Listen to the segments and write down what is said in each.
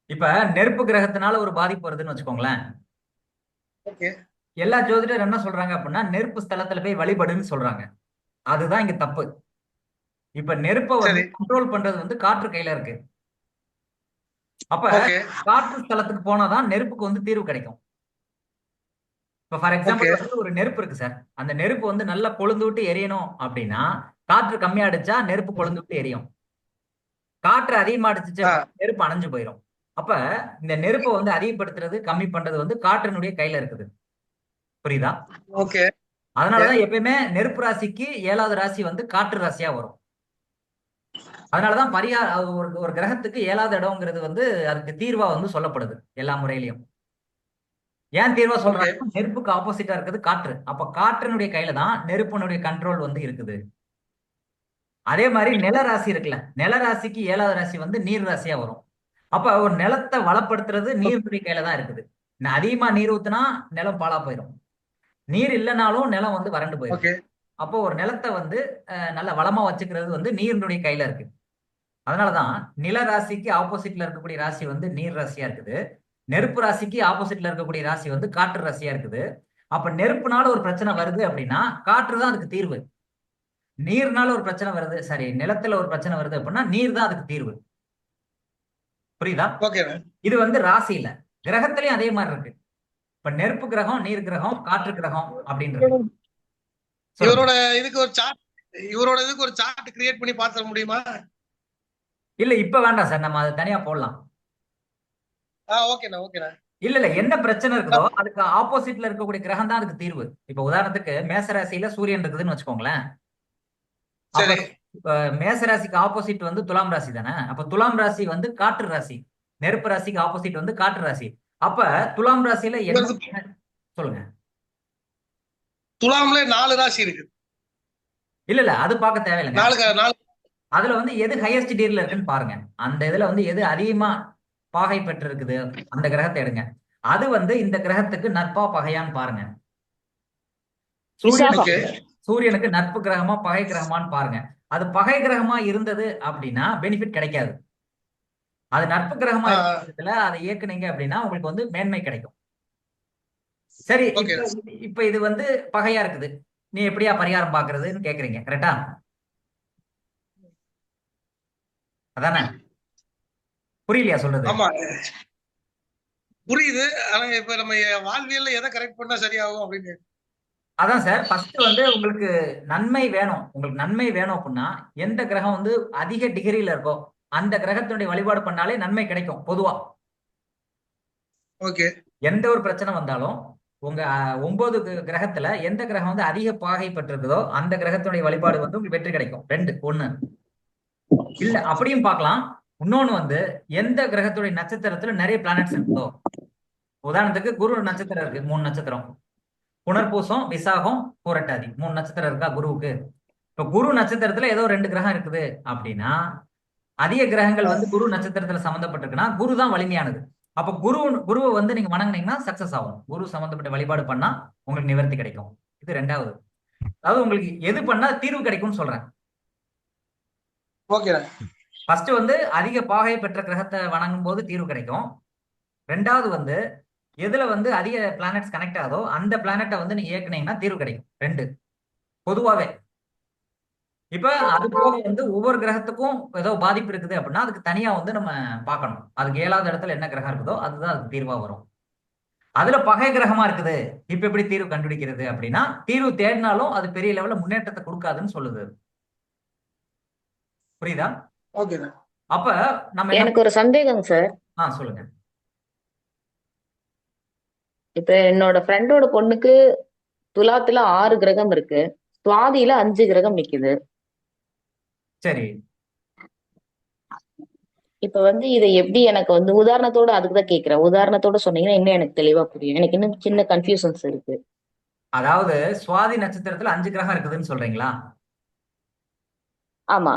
இப்ப நெருப்பு கிரகத்தினால ஒரு பாதிப்பு வருதுன்னு வச்சுக்கோங்களேன். ஓகே. எல்லா ஜோதிடர் என்ன சொல்றாங்க அப்படின்னா நெருப்பு ஸ்தலத்துல போய் வழிபடுன்னு சொல்றாங்க. அதுதான் இங்க தப்பு. இப்ப நெருப்பை வந்து சரி. கண்ட்ரோல் பண்றது வந்து காற்று கையில இருக்கு. அப்ப ஓகே. காற்று ஸ்தலத்துக்கு போனாதான் நெருப்புக்கு வந்து தீர்வு கிடைக்கும். இப்ப ஃபார் ஓகே. எக்ஸாம்பிள் வந்து ஒரு நெருப்பு இருக்கு சார். அந்த நெருப்பு வந்து நல்லா கொழுந்து விட்டு எரியணும் அப்படின்னா காற்று கம்மியா அடிச்சா நெருப்பு கொழுந்து விட்டு எரியும். காற்று அதிகமா அடிச்சுச்சு ஆ. அப்படின்னா நெருப்பு அணைஞ்சு போயிடும். அப்ப இந்த நெருப்பை வந்து அதிகப்படுத்துறது கம்மி பண்றது வந்து காற்றினுடைய கையில இருக்குது. புரியுதா? ஓகே. ஓகே. அதனாலதான் எப்பயுமே நெருப்பு ராசிக்கு 7வது ராசி வந்து காற்று ராசியா வரும். அதனாலதான் ஒரு ஒரு கிரகத்துக்கு 7வது இடம்ங்கிறது வந்து அதுக்கு தீர்வா வந்து சொல்லப்படுது எல்லா முறையிலையும். ஏன் தீர்வா ஓகே. சொல்றாங்கன்னா நெருப்புக்கு ஆப்போசிட்டா இருக்குது காற்று. அப்ப காற்றினுடைய கையில தான் நெருப்பினுடைய கண்ட்ரோல் வந்து இருக்குது. அதே மாதிரி நில ராசி இருக்குல்ல, நில ராசிக்கு 7வது ராசி வந்து நீர் ராசியா வரும். அப்ப ஒரு நிலத்தை வளப்படுத்துறது நீருடைய கையில தான் இருக்குது. அதிகமா நீர் ஊத்துனா நிலம் பாழா போயிடும். நீர் இல்லைனாலும் நிலம் வந்து வறண்டு போயிடும். ஓகே. அப்போ ஒரு நிலத்தை வந்து நல்ல வளமா வச்சுக்கிறது வந்து நீரினுடைய கையில இருக்கு. அதனாலதான் நில ராசிக்கு ஆப்போசிட்ல இருக்கக்கூடிய ராசி வந்து நீர் ராசியா இருக்குது. நெருப்பு ராசிக்கு ஆப்போசிட்ல இருக்கக்கூடிய ராசி வந்து காற்று ராசியா இருக்குது. அப்ப நெருப்புனால ஒரு பிரச்சனை வருது அப்படின்னா காற்று தான் அதுக்கு தீர்வு. நீர்னால ஒரு பிரச்சனை வருது, சரி நிலத்துல ஒரு பிரச்சனை வருது அப்படின்னா நீர் தான் அதுக்கு தீர்வு. புரியுதா? ஓகேண்ணே. இது வந்து ராசியில. கிரகத்திலயும் அதே மாதிரி இருக்கு. இப்ப நெருப்பு கிரகம், நீர் கிரகம், காற்று கிரகம் அப்படின்னு இருக்கு. சொல்லுங்க. இவரோட இதுக்கு ஒரு சார்ட் இவரோட இதுக்கு ஒரு சார்ட் கிரியேட் பண்ணி பார்த்துட முடியுமா? இல்ல இப்ப வேண்டாம் சார், நம்ம அதை தனியா போடலாம். ஓகேண்ணா. ஓகேண்ணா. இல்ல இல்ல, என்ன பிரச்சனை இருக்குதோ அதுக்கு ஆப்போசிட்ல இருக்கக்கூடிய கிரகம் தான் அதுக்கு தீர்வு. இப்ப உதாரணத்துக்கு மேசராசியில சூரியன் இருக்குதுன்னு வச்சுக்கோங்களேன். அப்ப சரி. மேசராசிக்கு ஆப்போசிட் வந்து துலாம் ராசி தானே. அப்ப துலாம் ராசி வந்து காற்று ராசி. நெருப்பு ராசிக்கு ஆப்போசிட் வந்து காற்று ராசி. அப்ப துலாம் ராசியில என்ன இவருக்கு சொல்லுங்க. துலாம்ல 4 ராசி இருக்கு. இல்ல இல்ல, அது பார்க்க தேவையில்லைங்க. 4 அதுல வந்து எது ஹையஸ்ட் டிகிரில இருக்குன்னு பாருங்க. அந்த இதுல வந்து எது அதிகமா பாகை பெற்று இருக்குது அந்த கிரகத்தை எடுங்க. அது வந்து இந்த கிரகத்துக்கு நட்பா பகையான்னு பாருங்க. சூரியனுக்கு ஓகே. சூரியனுக்கு நட்பு கிரகமா பகை கிரகமான்னு பாருங்க. அது பகை கிரகமா இருந்தது அப்படின்னா பெனிஃபிட் கிடைக்காது. அது நட்பு கிரகமா ஆ. இருக்க பட்சத்துல அதை இயக்குனீங்க அப்படின்னா உங்களுக்கு வந்து மேன்மை கிடைக்கும். சரி, ஓகே. இப்ப இப்ப இது வந்து பகையா இருக்குது. நீ எப்படியா பரிகாரம் பாக்குறதுன்னு கேக்குறீங்க, கரெக்டா? அதானே? புரியலையா சொல்றது? ஆமா, புரியுது. ஆனா இப்ப நம்ம வாழ்வியல்ல எதை கரெக்ட் பண்ணா சரியாகும் அப்படின்னு. அதான் சார், ஃபர்ஸ்ட் வந்து உங்களுக்கு நன்மை வேணும். உங்களுக்கு நன்மை வேணும் அப்படின்னா எந்த கிரகம் வந்து அதிக டிகிரில இருக்கோ அந்த கிரகத்தினுடைய வழிபாடு பண்ணாலே நன்மை கிடைக்கும் பொதுவா. ஓகே. எந்த ஒரு பிரச்சனை வந்தாலும் உங்க 9 கிரகத்துல எந்த கிரகம் வந்து அதிக பாகை பெற்றிருக்குதோ அந்த கிரகத்தினுடைய வழிபாடு வந்து உங்களுக்கு வெற்றி கிடைக்கும். ரெண்டு ஒண்ணு. இல்ல அப்படியும் பார்க்கலாம். இன்னொன்னு வந்து எந்த கிரகத்துடைய நட்சத்திரத்துல நிறைய பிளானட்ஸ் இருக்குதோ, உதாரணத்துக்கு குரு நட்சத்திரம் இருக்கு, 3 நட்சத்திரம். புனர்பூசம், விசாகம், பூரட்டாதி, 3 நட்சத்திரம் இருக்கா குருவுக்கு. இப்ப குரு நட்சத்திரத்துல ஏதோ 2 கிரகம் இருக்குது அப்படின்னா அதிக கிரகங்கள் வந்து குரு நட்சத்திரத்துல சம்பந்தப்பட்டிருக்குன்னா குரு தான் வலிமையானது. அப்ப குருவை வந்து நீங்க வணங்குனீங்கன்னா சக்சஸ் ஆகும். குரு சம்பந்தப்பட்ட வழிபாடு பண்ணா உங்களுக்கு நிவர்த்தி கிடைக்கும். இது ரெண்டாவது. அதாவது உங்களுக்கு எது பண்ணா தீர்வு கிடைக்கும்னு சொல்றேன். ஓகே. ஃபர்ஸ்ட் வந்து அதிக பாகை பெற்ற கிரகத்தை வணங்கும் போது தீர்வு கிடைக்கும். ரெண்டாவது வந்து எதுல வந்து அதிக பிளானட்ஸ் கனெக்ட் ஆகுதோ அந்த பிளானட்டை வந்து நீங்க இயக்குனீங்கன்னா தீர்வு கிடைக்கும். ரெண்டு பொதுவாவே. இப்ப அது போக வந்து ஒவ்வொரு கிரகத்துக்கும் ஏதோ பாதிப்பு இருக்குது அப்படின்னா அதுக்கு தனியா வந்து நம்ம பார்க்கணும். அதுக்கு 7வது இடத்துல என்ன கிரகம் இருக்குதோ அதுதான் அதுக்கு தீர்வா வரும். அதுல பகை கிரகமா இருக்குது, இப்ப எப்படி தீர்வு கண்டுபிடிக்கிறது அப்படின்னா தீர்வு தேடினாலும் அது பெரிய லெவல்ல முன்னேற்றத்தை கொடுக்காதுன்னு சொல்லுது. புரியுதா? ஓகே. அப்ப நம்ம என்ன எனக்கு ஒரு சந்தேகம் சார். சொல்லுங்க. இப்ப என்னோட ஃப்ரெண்டோட பொண்ணுக்கு துலாத்துல 6 கிரகம் இருக்கு, சுவாதியில 5 கிரகம் நிக்குது. சரி. இப்ப வந்து இதை எப்படி எனக்கு வந்து உதாரணத்தோட அதுக்குதான் கேக்குறேன். உதாரணத்தோட சொன்னீங்கன்னா இன்னும் எனக்கு தெளிவா புரியும். எனக்கு இன்னும் சின்ன கன்ஃபியூஷன்ஸ் இருக்கு. அதாவது சுவாதி நட்சத்திரத்துல 5 கிரகம் இருக்குதுன்னு சொல்றீங்களா? ஆமா.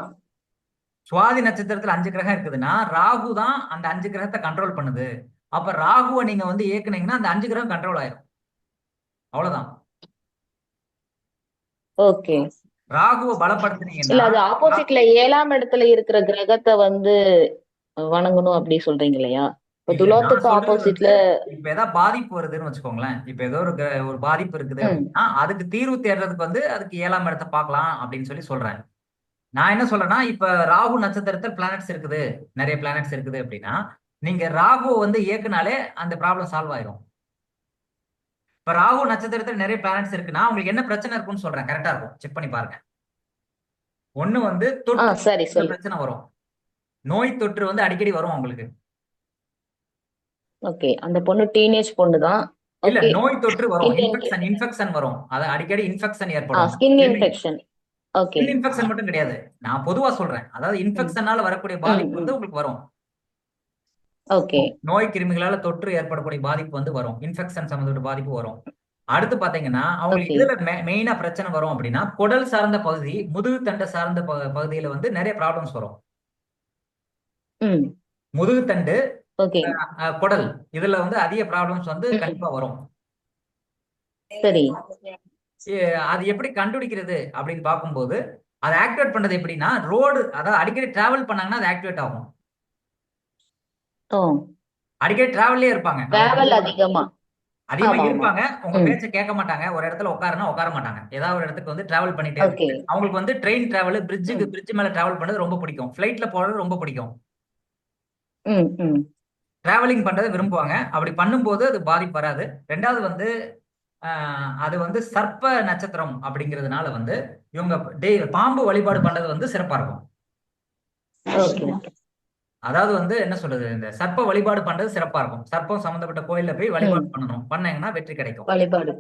சுவாதி நட்சத்திரத்துல 5 கிரகம் இருக்குதுன்னா ராகு தான் அந்த 5 கிரகத்தை கண்ட்ரோல் பண்ணுது. அப்ப ராகுவை நீங்க வந்து இயக்குனீங்கன்னா அந்த 5 கிரகம் கண்ட்ரோல் ஆயிரும். அவ்வளவுதான். ஓகே. ராகுவை இல்ல, பலப்படுத்துனீங்கன்னா அது ஆப்போசிட்ல 7ஆம் இடத்துல இருக்கிற கிரகத்தை வந்து வணங்கணும் அப்படி சொல்றீங்க இல்லையா? இப்ப இல்ல நான் துலாத்துக்கு சொல்றது வந்து ஆப்போசிட்ல. இப்ப ஏதாவது பாதிப்பு வருதுன்னு வச்சுக்கோங்களேன். இப்ப ஏதோ ஒரு பாதிப்பு இருக்குது ம். அப்படின்னா அதுக்கு தீர்வு தேடுறதுக்கு வந்து அதுக்கு 7ஆம் இடத்தை பார்க்கலாம் அப்படின்னு சொல்லி சொல்றேன். நான் என்ன சொல்றேன்னா இப்ப ராகு நட்சத்திரத்தில் பிளானட்ஸ் இருக்குது, நிறைய பிளானட்ஸ் இருக்குது அப்படின்னா நீங்க ராகு வந்து இயக்குனாலே அந்த ப்ராப்ளம் சால்வ் ஆயிரும். இப்ப ராகு நட்சத்திரத்தில் நிறைய பிளானட்ஸ் இருக்குன்னா உங்களுக்கு என்ன பிரச்சனை இருக்குன்னு சொல்றேன், கரெக்டா இருக்கும், செக் பண்ணி பாருங்க. ஒண்ணு வந்து தொற்று சரி சொல்லு. பிரச்சனை வரும், நோய் தொற்று வந்து அடிக்கடி வரும் உங்களுக்கு. ஓகே, அந்த பொண்ணு டீனேஜ் பொண்ணு தான். இல்ல, ஓகே. நோய் தொற்று வரும், ஸ்கின் இன்ஃபெக்ஷன் வரும், அது அடிக்கடி இன்ஃபெக்ஷன் ஏற்படும். Skin infection. Okay. Skin infection மட்டும் கிடையாது, நான் பொதுவா சொல்றேன். அதாவது ம். இன்ஃபெக்ஷனால வரக்கூடிய ம். பாதிப்பு ம். வந்து உங்களுக்கு வரும். ஓகே. நோய் கிருமிகளால தொற்று ஏற்படக்கூடிய பாதிப்பு வந்து வரும், இன்ஃபெக்ஷன் சம்பந்தப்பட்ட பாதிப்பு வரும். அடுத்து பாத்தீங்கன்னா அவங்களுக்கு ஓகே. இதுல மெயினா பிரச்சனை வரும் அப்படின்னா குடல் சார்ந்த பகுதி, முதுகு தண்டு சார்ந்த பகுதியில வந்து நிறைய ப்ராப்ளம்ஸ் வரும். ம். முதுகு தண்டு, ஓகே. குடல், இதுல வந்து அதிக ப்ராப்ளம்ஸ் வந்து ம். கண்டிப்பா வரும். சரி. அது எப்படி கண்டுபிடிக்கிறது அப்படின்னு பார்க்கும்போது அதை ஆக்டிவேட் பண்றது எப்படின்னா ரோடு, அதாவது அடிக்கடி டிராவல் பண்ணாங்கன்னா அது ஆக்டிவேட் ஆகும். ஓ, அடிக்கடி டிராவல்லே இருப்பாங்க, டிராவல் அதிகமா. அதிகமா ஆமா, ஆமா. இருப்பாங்க, உங்க ம். பேச்ச கேட்க மாட்டாங்க, ஒரு இடத்துல உட்காருனா உட்கார மாட்டாங்க, ஏதாவது ஒரு இடத்துக்கு வந்து டிராவல் பண்ணிட்டே ஓகே. இருப்பாங்க. அவங்களுக்கு வந்து ட்ரெயின் டிராவல், ம். பிரிட்ஜ் மேல டிராவல் பண்றது ரொம்ப பிடிக்கும், ஃபிளைட்ல போறது ரொம்ப பிடிக்கும், ம். ம். டிராவலிங் பண்றதை விரும்புவாங்க. அப்படி பண்ணும்போது அது பாதிப்பு வராது. ரெண்டாவது வந்து அது வந்து சர்ப்ப நட்சத்திரம் அப்படிங்கிறதுனால வந்து இவங்க பாம்பு வழிபாடு பண்றது வந்து சிறப்பா இருக்கும். ஓகே. அதாவது வந்து என்ன சொல்றது, இந்த சர்ப்ப வழிபாடு பண்றது சிறப்பா இருக்கும். சர்ப்பம் சம்பந்தப்பட்ட கோயில்ல போய் வழிபாடு ம். பண்ணணும், பண்ணீங்கன்னா வெற்றி கிடைக்கும். வழிபாடு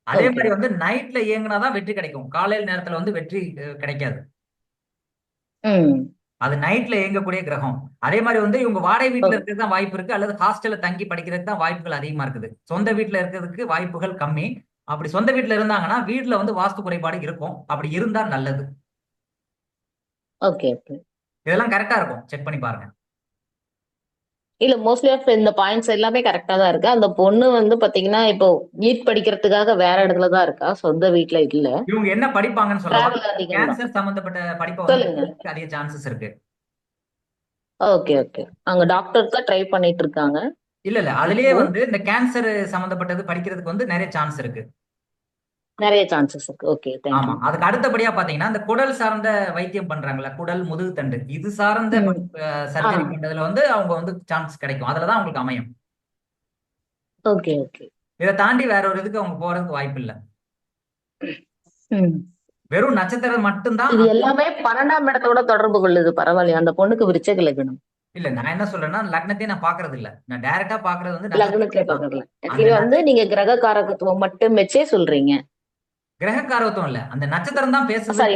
அதே ஓகே. மாதிரி வந்து நைட்ல இயங்குனாதான் வெற்றி கிடைக்கும், காலையில் நேரத்துல வந்து வெற்றி கிடைக்காது. ம். அது நைட்ல இயங்கக்கூடிய கிரகம். அதே மாதிரி வந்து இவங்க வாடகை வீட்டுல ஓ- இருக்கிறது தான் வாய்ப்பு இருக்கு, அல்லது ஹாஸ்டல்ல தங்கி படிக்கிறதுக்கு தான் வாய்ப்புகள் அதிகமா இருக்குது. சொந்த வீட்டுல இருக்கிறதுக்கு வாய்ப்புகள் கம்மி. அப்படி சொந்த வீட்டுல இருந்தாங்கன்னா வீட்டுல வந்து வாஸ்து குறைபாடு இருக்கும், அப்படி இருந்தா நல்லது. ஓகே. ஓகே. இதெல்லாம் கரெக்டா இருக்கும், செக் பண்ணி பாருங்க. இல்ல, மோஸ்ட்லி ஆஃப் இந்த பாயிண்ட்ஸ் எல்லாமே கரெக்டா தான் இருக்கு. அந்த பொண்ணு வந்து பாத்தீங்கன்னா இப்போ நீட் படிக்கிறதுக்காக வேற இடத்துல தான் இருக்கா, சொந்த வீட்ல இல்ல. இவங்க என்ன படிப்பாங்கன்னு சொல்லவா? டிராவல் அதிகம் தான். கேன்சர் சம்பந்தப்பட்ட படிப்பை வந்து சொல்லுங்க. அதிக சான்சஸ் இருக்கு. ஓகே. ஓகே. அங்க டாக்டர் தான் ட்ரை பண்ணிட்டு இருக்காங்க இல்ல இல்ல, அதுலயே இப்போ. வந்து இந்த கேன்சர் சம்பந்தப்பட்டது படிக்கிறதுக்கு வந்து நிறைய சான்ஸ் இருக்கு. நிறைய சான்சஸ் இருக்கு. ஓகே, ஆமா, தேங்க்யூ. அதுக்கு அடுத்தபடியா பாத்தீங்கன்னா இந்த குடல் சார்ந்த வைத்தியம் பண்றாங்கல்ல, குடல் முதுகு தண்டு இது சார்ந்த ம். ஆ. சர்ஜரி பண்றதுல வந்து அவங்க வந்து சான்ஸ் கிடைக்கும், அதுலதான் அவங்களுக்கு அமையும். ஓகே. ஓகே. இதை தாண்டி வேற ஒரு இதுக்கு அவங்க போறதுக்கு வாய்ப்பு இல்ல. ம். வெறும் நட்சத்திரம் மட்டும்தான் இது எல்லாமே 12ஆம் இடத்தோட தொடர்பு கொள்ளுது. பரவாயில்லையா? அந்த பொண்ணுக்கு விருச்சக லக்னம். இல்ல, நான் என்ன சொல்றேன்னா லக்னத்தையும் நான் பாக்குறது இல்ல, நான் டைரக்டா பாக்குறது வந்து லக்னத்திலே நட்சத்திரம் தான். பாக்கல. அந்த ஆக்சுவலி வந்து நீங்க கிரக காரகத்துவம் மட்டும் வச்சே சொல்றீங்க. கிரக காரகத்துவம் இல்ல, அந்த நட்சத்திரம் தான் பேசுது. Sorry,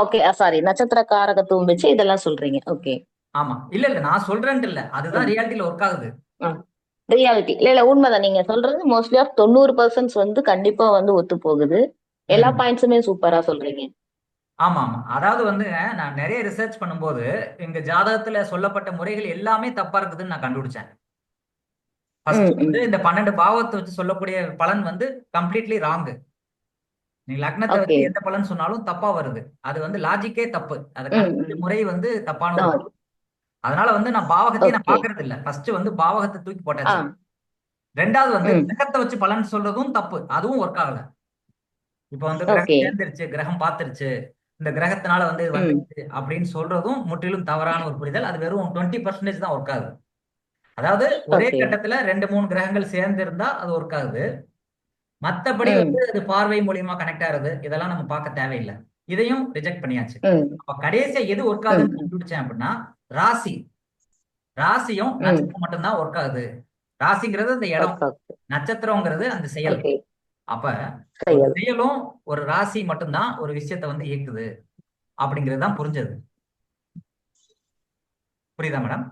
okay. சாரி, நட்சத்திர காரகத்துவம் வச்சு இதெல்லாம் சொல்றீங்க. ஓகே. ஆமா, இல்ல இல்ல, நான் சொல்றேன்ட்டு இல்ல, அதுதான் ரியாலிட்டியில ஒர்க் ஆகுது. ரியாலிட்டி இல்ல, இல்ல, உண்மைதான். நீங்க சொல்றது மோஸ்ட்லி ஆஃப் 90% வந்து கண்டிப்பா வந்து ஒத்து போகுது. எல்லா ம். பாயிண்ட்ஸுமே சூப்பரா சொல்றீங்க. ஆமா ஆமா, அதாவது வந்து நான் நிறைய ரிசர்ச் பண்ணும்போது எங்க ஜாதகத்துல சொல்லப்பட்ட முறைகள் எல்லாமே தப்பா இருக்குதுன்னு நான் கண்டுபிடிச்சேன். ஃபர்ஸ்ட் ம். வந்து ம். இந்த 12 பாவத்தை வச்சு சொல்லக்கூடிய பலன் வந்து கம்ப்ளீட்லி ராங். நீ லக்னத்தை ஓகே. வச்சு எந்த பலன் சொன்னாலும் தப்பா வருது, அது வந்து லாஜிக்கே தப்பு, அதை ம். கண்டுபிடிச்ச ம். முறை வந்து தப்பான ஆ. ஒரு. அதனால வந்து நான் பாவகத்தையும் நான் ஓகே. பாக்குறது இல்ல, ஃபர்ஸ்ட் வந்து பாவகத்தை தூக்கி ஆ. போட்டாச்சு. ரெண்டாவது வந்து ம். கிரகத்தை வச்சு பலன் சொல்றதும் தப்பு, அதுவும் ஒர்க் ஆகல. இப்ப வந்து கிரகம் ஓகே. சேர்ந்துருச்சு, கிரகம் பார்த்துருச்சு, இந்த கிரகத்தினால வந்து இது ம். வந்துருச்சு அப்படின்னு சொல்றதும் முற்றிலும் தவறான ஒரு புரிதல். அது வெறும் 20% தான் ஒர்க் ஆகுது. அதாவது ஒரே ஓகே. கட்டத்துல 2 3 கிரகங்கள் சேர்ந்து இருந்தா அது ஒர்க் ஆகுது. மத்தபடி வந்து ம். அது பார்வை மூலியமா கனெக்ட் ஆகுது, இதெல்லாம் நம்ம பார்க்க தேவையில்லை. இதையும் ரிஜெக்ட் பண்ணியாச்சு. ம். அப்ப கடைசியா எது ஒர்க் ம். ஆகுதுன்னு கண்டுபிடிச்சேன் அப்படின்னா ராசி, ராசியும் ம். நட்சத்திரம் மட்டும்தான் ஒர்க் ஆகுது. ராசிங்கிறது அந்த இடம், ஓகே. நட்சத்திரங்கிறது அந்த செயல். ஓகே. அப்ப ஒரு செயல். செயலும் ஒரு ராசி மட்டும்தான் ஒரு விஷயத்தை வந்து இயக்குது அப்படிங்கிறது தான் புரிஞ்சது. புரியுதா மேடம்?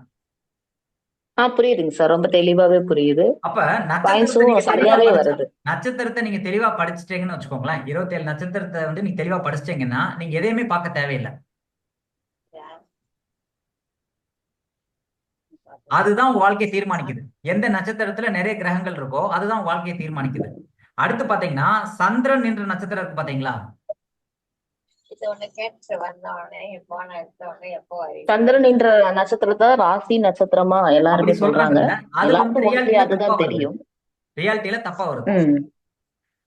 புரியுதுங்க சார். ரொம்ப தெளிவாவே புரியுது. அப்ப நட்சத்திரத்தை பாயிண்ட்ஸும் நீங்க தெளிவா சரியாவே படிச்சா, வருது. நட்சத்திரத்தை நீங்க தெளிவா படிச்சிட்டீங்கன்னு வச்சுக்கோங்களேன், 27 நட்சத்திரத்தை வந்து நீங்க தெளிவா படிச்சிட்டீங்கன்னா நீங்க எதையுமே பார்க்க தேவையில்லை. அதுதான் உங்க வாழ்க்கையை தீர்மானிக்குது. எந்த நட்சத்திரத்துல நிறைய கிரகங்கள் இருக்கோ அதுதான் உங்க வாழ்க்கையை தீர்மானிக்குது. அடுத்து பாத்தீங்கன்னா சந்திரன் என்ற நட்சத்திரம் இருக்கு பாத்தீங்களா, உடனே கேட்டு வந்த உடனே போன எடுத்த உடனே எப்போ வரீங்க? சந்திரன் என்ற நட்சத்திரத்தை ராசி நட்சத்திரமா அப்படி எல்லாருமே சொல்றாங்க. சொல்றாங்கல்ல, அது வந்து எல்லாருக்கும் மோஸ்ட்லி ரியாலிட்டியில தப்பா அதுதான் வருது. தெரியும். ரியாலிட்டியில தப்பா வருது. ம்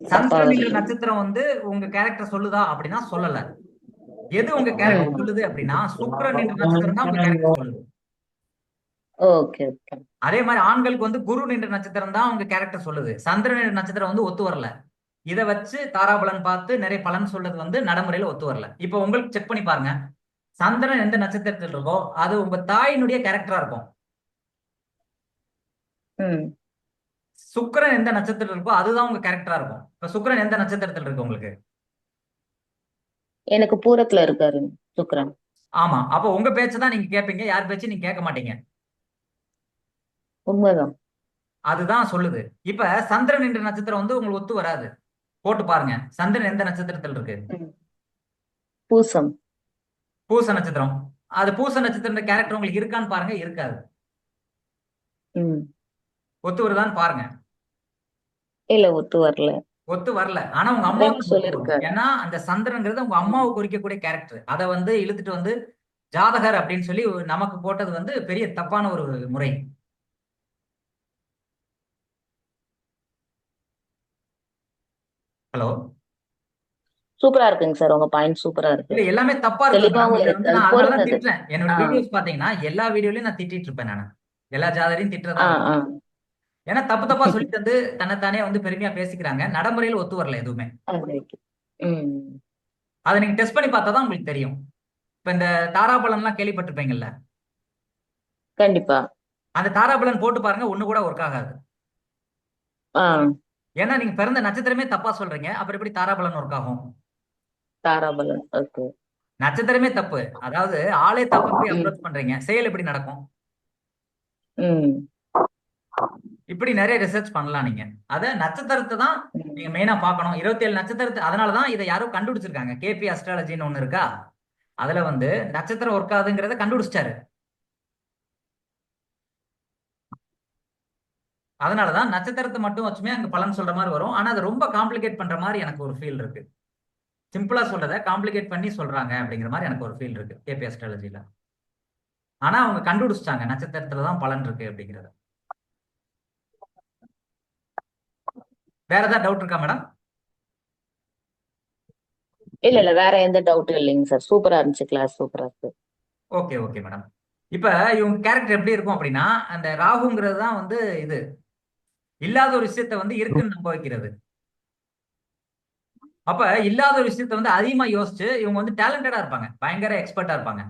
தப்பா சந்திரன் என்ற வருது. நட்சத்திரம் வந்து உங்க கேரக்டர் சொல்லுதா அப்படின்னா சொல்லல. எது உங்க ம் கேரக்டர் சொல்லுது அப்படின்னா சுக்கிரன் என்ற நட்சத்திரம் தான் உங்க கேரக்டர் சொல்லுது. Okay okay. அதே மாதிரி ஆண்களுக்கு வந்து குரு என்ற நட்சத்திரம் தான் உங்க கேரக்டர் சொல்லுது. சந்திரன் என்ற நட்சத்திரம் வந்து ஒத்து வரல. இதை வச்சு தாராபலன் பார்த்து நிறைய பலன் சொல்றது வந்து நடைமுறையில ஒத்து வரல. இப்போ உங்களுக்கு செக் பண்ணி பாருங்க. சந்திரன் எந்த நட்சத்திரத்தில் இருக்கோ அது உங்க தாயினுடைய கேரக்டரா இருக்கும். ம் சுக்கிரன் எந்த நட்சத்திரத்தில் இருக்கோ அதுதான் உங்க கேரக்டரா இருக்கும். இப்ப சுக்கிரன் எந்த நட்சத்திரத்தில் இருக்கு உங்களுக்கு? எனக்கு பூரத்துல இருக்காரு சுக்கிரன். ஆமா, அப்ப உங்க பேச்சை தான் நீங்க கேட்பீங்க, யார் பேச்சு நீங்க கேட்க மாட்டீங்க. உண்மைதான். அதுதான் சொல்லுது. இப்ப சந்திரன் என்ற நட்சத்திரம் வந்து உங்களுக்கு ஒத்து வராது. போட்டு பாருங்க, சந்திரன் எந்த நட்சத்திரத்தில் இருக்கு? ம். பூசம். பூச நட்சத்திரம். அது பூச நட்சத்திரம் கேரக்டர் உங்களுக்கு இருக்கான்னு பாருங்க, இருக்காது. ம் ஒத்து வருதான்னு பாருங்க. இல்ல ஒத்து வரல. ஒத்து வரல. ஆனா உங்க ஃப்ரெண்ட் அம்மாவுக்கு ஒத்து வரும். சொல்லியிருக்காரு. ஏன்னா அந்த சந்திரன்ங்கிறது உங்க அம்மாவை குறிக்கக்கூடிய கேரக்டர். அதை வந்து இழுத்துட்டு வந்து ஜாதகர் அப்படின்னு சொல்லி நமக்கு போட்டது வந்து பெரிய தப்பான ஒரு முறை. ஹலோ, சூப்பரா இருக்குங்க சார், உங்க பாயிண்ட் சூப்பரா இருக்கு. இல்ல எல்லாமே தப்பா இருக்குது மேடம். தெளிவாவும் இதை இருக்கு. வந்து அது நான் அதனாலதான் பொருந்தது. திட்டுறேன். என்னோட ஆ வீடியோஸ் பாத்தீங்கன்னா எல்லா வீடியோலயும் நான் திட்டிட்டு இருப்பேன். நான் எல்லா ஜாதரையும் திட்டுறதா ஆ இருக்கும். ஆ ஏன்னா தப்பு தப்பா சொல்லிட்டு வந்து தன்னைத்தானே வந்து பெருமையா பேசிக்கிறாங்க. நடைமுறையில் ஒத்து வரல எதுவுமே. அது இருக்கு. ம் அதை நீங்க டெஸ்ட் பண்ணி பார்த்தா தான் உங்களுக்கு தெரியும். இப்ப இந்த தாராபலன்லாம் கேள்விப்பட்டிருப்பீங்கல்ல, கண்டிப்பா. அந்த தாராபலன் போட்டு பாருங்க, ஒண்ணு கூட ஒர்க் ஆகாது. ஆ ஏன்னா நீங்க பிறந்த நட்சத்திரமே தப்பா சொல்றீங்க, அப்புறம் எப்படி தாராபலன் ஒர்க் ஆகும்? தாராபலன். ஓகே. நட்சத்திரமே தப்பு. அதாவது ஆளே தப்பா போய் ம் அப்ரோச் பண்றீங்க, செயல் எப்படி நடக்கும்? ம் இப்படி நிறைய ரிசர்ச் பண்ணலாம் நீங்க. அத நட்சத்திரத்தை தான் ம். நீங்க மெயினா பார்க்கணும். 27 நட்சத்திரத்தை, அதனாலதான் இதை யாரோ கண்டுபிடிச்சிருக்காங்க. கேபி அஸ்ட்ராலஜின்னு ஒண்ணு இருக்கா, அதுல வந்து நட்சத்திரம் ஒர்க் ஆகுதுங்கிறத கண்டுபிடிச்சிட்டாரு. அதனாலதான் நட்சத்திரத்தை மட்டும் வச்சுமே அங்க பலன் சொல்ற மாதிரி வரும். ஆனா அது ரொம்ப காம்ப்ளிகேட் பண்ற மாதிரி எனக்கு ஒரு ஃபீல் இருக்கு. சிம்பிளா சொல்றத காம்ப்ளிகேட் பண்ணி சொல்றாங்க அப்படிங்கிற மாதிரி எனக்கு ஒரு ஃபீல் இருக்கு கேபி அஸ்ட்ராலஜில. ஆனா அவங்க கண்டுபிடிச்சிட்டாங்க நட்சத்திரத்துல தான் பலன் இருக்கு அப்படிங்கறத. வேற ஏதாவது டவுட் இருக்கா மேடம்? இல்ல இல்ல, வேற எந்த டவுட்டும் இல்லைங்க சார். சூப்பரா இருந்துச்சு, கிளாஸ் சூப்பரா இருக்கு. Okay okay madam. இப்ப இவங்க கேரக்டர் எப்படி இருக்கும் அப்படின்னா, அந்த ராகுங்கிறது தான் வந்து இது இல்லாத ஒரு விஷயத்த வந்து இருக்குன்னு நம்ப வைக்கிறது. அப்ப இல்லாத ஒரு விஷயத்த வந்து அதிகமா யோசிச்சு இவங்க வந்து டேலண்டடா இருப்பாங்க, பயங்கர எக்ஸ்பர்ட்டா இருப்பாங்க.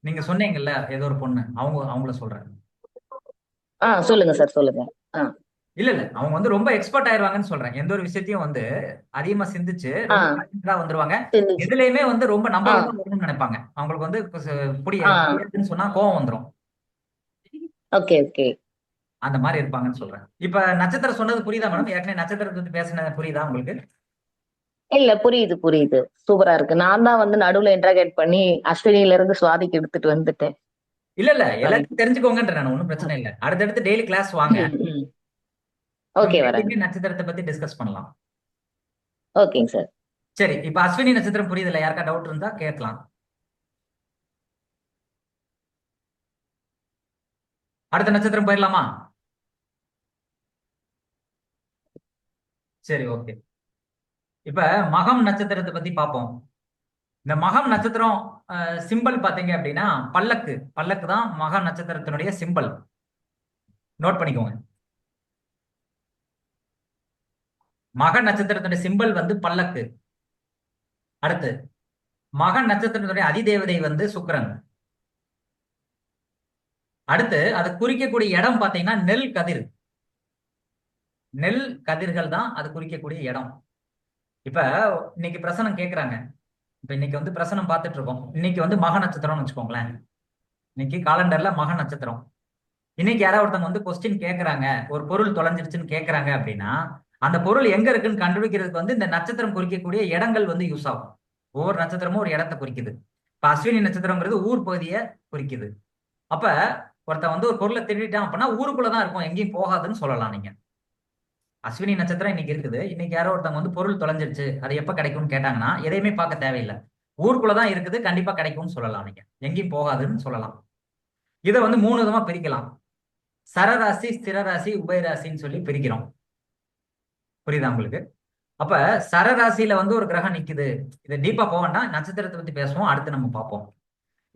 நீங்க சொன்னீங்கல்ல ஏதோ ஒரு பொண்ணு, அவங்கள சொல்றேன். சொல்லுங்க சார், சொல்லுங்க. ஆ இல்ல இல்ல, அவங்க வந்து ரொம்ப எக்ஸ்பர்ட் ஆயிருவாங்கன்னு சொல்றேன். எந்த ஒரு விஷயத்தையும் வந்து அதிகமா சிந்திச்சு ஆ ரொம்ப டேலண்டடா வந்துருவாங்க. தெரிஞ்சுச்சு. எதுலயுமே வந்து ரொம்ப ஆ நம்பர் ஒன்னா வரணும்னு நினைப்பாங்க. அவங்களுக்கு வந்து ஆ புரியாதுன்னு சொன்னா கோவம் வந்துரும். Okay okay. அந்த மாதிரி இருப்பாங்கன்னு சொல்றேன். இப்ப நட்சத்திரம் சொன்னது புரியுதா மேடம்? ஏற்கனவே நட்சத்திரத்தை பத்தி பேசினது புரியுதா உங்களுக்கு? இல்ல புரியுது புரியுது, சூப்பரா இருக்கு. நான் தான் வந்து நடுவுல இன்டராகேட் பண்ணி அஸ்வினில இருந்து சுவாதிக்கு எடுத்துட்டு வந்துட்டேன். இல்ல இல்ல, சாரி. எல்லாத்தையும் தெரிஞ்சுக்கோங்கன்ற நான், ஒன்றும் பிரச்சனை இல்லை. அடுத்தடுத்து டெய்லி கிளாஸ் வாங்க, ம் நம்ம ஓகே, வரேன். டெய்லியுமே நட்சத்திரத்தை பத்தி டிஸ்கஸ் பண்ணலாம். ஓகேங்க சார். சரி, இப்ப அஸ்வினி நட்சத்திரம் புரியுதுல்ல? யாருக்கா டவுட் இருந்தா கேட்கலாம். அடுத்த நட்சத்திரம் போயிடலாமா? சரி, ஓகே. இப்ப மகம் நட்சத்திரத்தை பத்தி பார்ப்போம். இந்த மகம் நட்சத்திரம் சிம்பல் பாத்தீங்க அப்படின்னா பல்லக்கு. பல்லக்கு தான் மகம் நட்சத்திரத்தினுடைய சிம்பல். நோட் பண்ணிக்கோங்க. மக நட்சத்திரத்தினுடைய சிம்பல் வந்து பல்லக்கு. அடுத்து மக நட்சத்திரத்தினுடைய அதிதேவதை வந்து சுக்கிரன். அடுத்து அது குறிக்கக்கூடிய இடம் பாத்தீங்கன்னா நெல் கதிர். நெல் கதிர்கள் தான் அது குறிக்கக்கூடிய இடம். இப்ப இன்னைக்கு பிரசனம் கேட்கிறாங்க. இப்ப இன்னைக்கு வந்து பிரசனம் பார்த்துட்டு இருக்கோம். இன்னைக்கு வந்து மக நட்சத்திரம்னு வச்சுக்கோங்களேன். இன்னைக்கு காலண்டர்ல மக நட்சத்திரம். இன்னைக்கு யாராவது ஒருத்தவங்க வந்து கொஸ்டின் கேட்கறாங்க, ஒரு பொருள் தொலைஞ்சிருச்சுன்னு கேட்கறாங்க அப்படின்னா அந்த பொருள் எங்க இருக்குன்னு கண்டுபிடிக்கிறதுக்கு வந்து இந்த நட்சத்திரம் குறிக்கக்கூடிய இடங்கள் வந்து யூஸ் ஆகும். ஒவ்வொரு நட்சத்திரமும் ஒரு இடத்தை குறிக்குது. இப்ப அஸ்வினி நட்சத்திரம்ங்கிறது ஊர் பகுதியை குறிக்குது. அப்ப ஒருத்தன் வந்து ஒரு பொருளை திருடிட்டான் அப்படின்னா ஊருக்குள்ளதான் இருக்கும், எங்கேயும் போகாதுன்னு சொல்லலாம் நீங்க. அஸ்வினி நட்சத்திரம் இன்னைக்கு இருக்குது. இன்னைக்கு யாரோ ஒருத்தவங்க வந்து பொருள் தொலைஞ்சிருச்சு, அது எப்ப கிடைக்கும்னு கேட்டாங்கன்னா எதையுமே பார்க்க தேவையில்லை, ஊருக்குள்ளதான் இருக்குது, கண்டிப்பா கிடைக்கும்னு சொல்லலாம். நீங்க எங்கேயும் போகாதுன்னு சொல்லலாம். இதை வந்து 3 விதமா பிரிக்கலாம். சரராசி, ஸ்திரராசி, உபயராசின்னு சொல்லி பிரிக்கிறோம். புரியுதா உங்களுக்கு? அப்ப சரராசியில வந்து ஒரு கிரகம் நிக்குது. இது டீப்பா போவேன்னா நட்சத்திரத்தை பத்தி பேசுவோம், அடுத்து நம்ம பார்ப்போம்.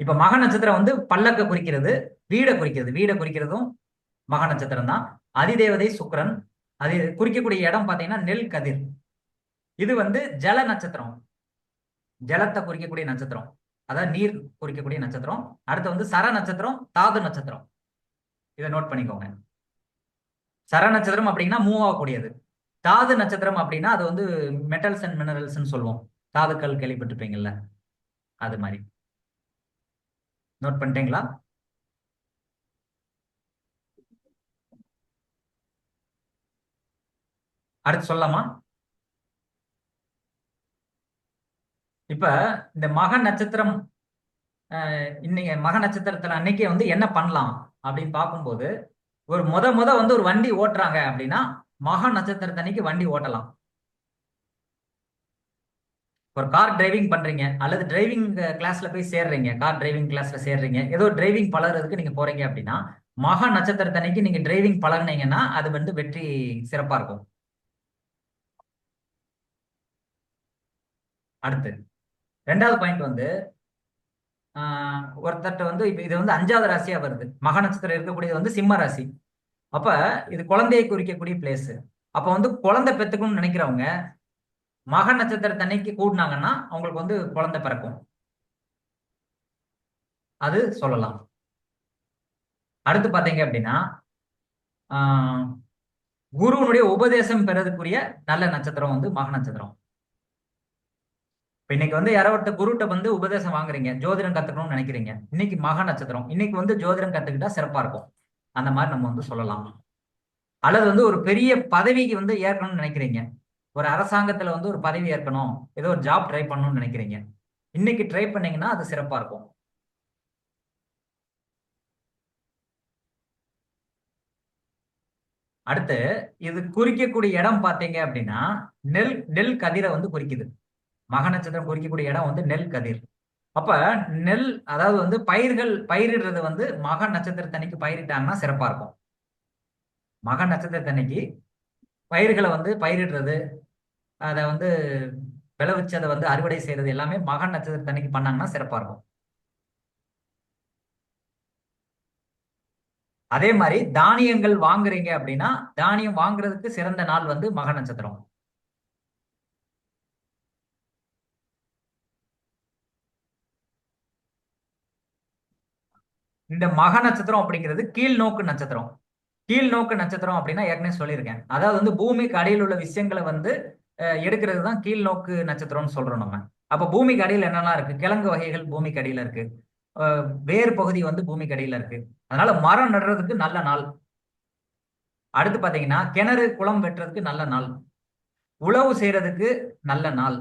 இப்ப மக நட்சத்திரம் வந்து பல்லக்க குறிக்கிறது, வீடை குறிக்கிறது. வீடை குறிக்கிறதும் மக நட்சத்திரம் தான். அதிதேவதை சுக்கிரன். அது குறிக்கக்கூடிய இடம் பாத்தீங்கன்னா நெல் கதிர். இது வந்து ஜல நட்சத்திரம், ஜலத்தை குறிக்கக்கூடிய நட்சத்திரம், அதாவது நீர் குறிக்கக்கூடிய நட்சத்திரம். அடுத்து வந்து சர நட்சத்திரம், தாது நட்சத்திரம். இதை நோட் பண்ணிக்கோங்க. சர நட்சத்திரம் அப்படின்னா மூவ் ஆகக்கூடியது. தாது நட்சத்திரம் அப்படின்னா அது வந்து மெட்டல்ஸ் அண்ட் மினரல்ஸ்ன்னு சொல்லுவோம். தாதுக்கள் கேள்விப்பட்டிருப்பீங்கல்ல, அது மாதிரி. நோட் பண்ணிட்டீங்களா? அடுத்து சொல்லலாமா? இப்ப இந்த மக நட்சத்திரம், இன்னைக்கு மக நட்சத்திரத்துல அன்னைக்கு வந்து என்ன பண்ணலாம் அப்படின்னு பார்க்கும்போது, ஒரு முத வந்து ஒரு வண்டி ஓட்டுறாங்க அப்படின்னா மக நட்சத்திரத்தன்னைக்கு வண்டி ஓட்டலாம். ஒரு கார் டிரைவிங் பண்றீங்க அல்லது டிரைவிங் கிளாஸ்ல போய் சேர்றீங்க, கார் டிரைவிங் கிளாஸ்ல சேர்றீங்க, ஏதோ டிரைவிங் பழகுறதுக்கு நீங்க போறீங்க அப்படின்னா மக நட்சத்திரத்தன்னைக்கு நீங்க டிரைவிங் பழகுனீங்கன்னா அது வந்து வெற்றி சிறப்பா இருக்கும். அடுத்து 2வது பாயிண்ட் வந்து ஒருத்தர்ட்ட வந்து இப்ப இது வந்து 5வது ராசியா வருது. மக நட்சத்திரம் இருக்கக்கூடியது வந்து சிம்ம ராசி. அப்ப இது குழந்தையை குறிக்கக்கூடிய பிளேஸ். அப்ப வந்து குழந்தை பெத்துக்கணும்னு நினைக்கிறவங்க மக நட்சத்திரத்தன்னைக்கு கூடினாங்கன்னா அவங்களுக்கு வந்து குழந்தை பிறக்கும், அது சொல்லலாம். அடுத்து பாத்தீங்க அப்படின்னா குருவனுடைய உபதேசம் பெறதுக்குரிய நல்ல நட்சத்திரம் வந்து மக நட்சத்திரம். இப்ப இன்னைக்கு வந்து யாரோ ஒருத்தர் குருட்ட வந்து உபதேசம் வாங்குறீங்க, ஜோதிடம் கத்துக்கணும்னு நினைக்கிறீங்க, இன்னைக்கு மக நட்சத்திரம், இன்னைக்கு வந்து ஜோதிடம் கத்துக்கிட்டா சிறப்பா இருக்கும். அந்த மாதிரி நம்ம வந்து சொல்லலாம். அல்லது வந்து ஒரு பெரிய பதவிக்கு வந்து ஏற்கணும்னு நினைக்கிறீங்க, ஒரு அரசாங்கத்துல வந்து ஒரு பதவி ஏற்கணும், ஏதோ ஒரு ஜாப் ட்ரை பண்ணணும்னு நினைக்கிறீங்க, இன்னைக்கு ட்ரை பண்ணீங்கன்னா அது சிறப்பா இருக்கும். அடுத்து இது குறிக்கக்கூடிய இடம் பாத்தீங்க அப்படின்னா நெல் நெல் கதிரை வந்து குறிக்குது. மக நட்சத்திரம் குறிக்கக்கூடிய இடம் வந்து நெல் கதிர். அப்ப நெல், அதாவது வந்து பயிர்கள் பயிரிடுறது வந்து மக நட்சத்திரத்தன்னைக்கு பயிரிட்டாங்கன்னா சிறப்பா இருக்கும். மக நட்சத்திரத்தன்னைக்கு பயிர்களை வந்து பயிரிடுறது, அதை வந்து விளைவிச்சு அதை வந்து அறுவடை செய்யறது எல்லாமே மக நட்சத்திரத்தன்னைக்கு பண்ணாங்கன்னா சிறப்பா இருக்கும். அதே மாதிரி தானியங்கள் வாங்குறீங்க அப்படின்னா தானியம் வாங்குறதுக்கு சிறந்த நாள் வந்து மக நட்சத்திரம். இந்த மக நட்சத்திரம் அப்படிங்கிறது கீழ் நோக்கு நட்சத்திரம். கீழ் நோக்கு நட்சத்திரம் அப்படின்னா ஏற்கனவே சொல்லியிருக்கேன், அதாவது வந்து பூமிக்கு அடியில் உள்ள விஷயங்களை வந்து எடுக்கிறது தான் கீழ் நோக்கு நட்சத்திரம்னு சொல்றோம் நம்ம. அப்ப பூமிக்கு அடியில் என்னெல்லாம் இருக்கு? கிழங்கு வகைகள் பூமிக்கு அடியில இருக்கு, வேறு பகுதி வந்து பூமிக்கு அடியில இருக்கு. அதனால மரம் நடுறதுக்கு நல்ல நாள். அடுத்து பாத்தீங்கன்னா கிணறு குளம் வெட்டுறதுக்கு நல்ல நாள், உழவு செய்யறதுக்கு நல்ல நாள்.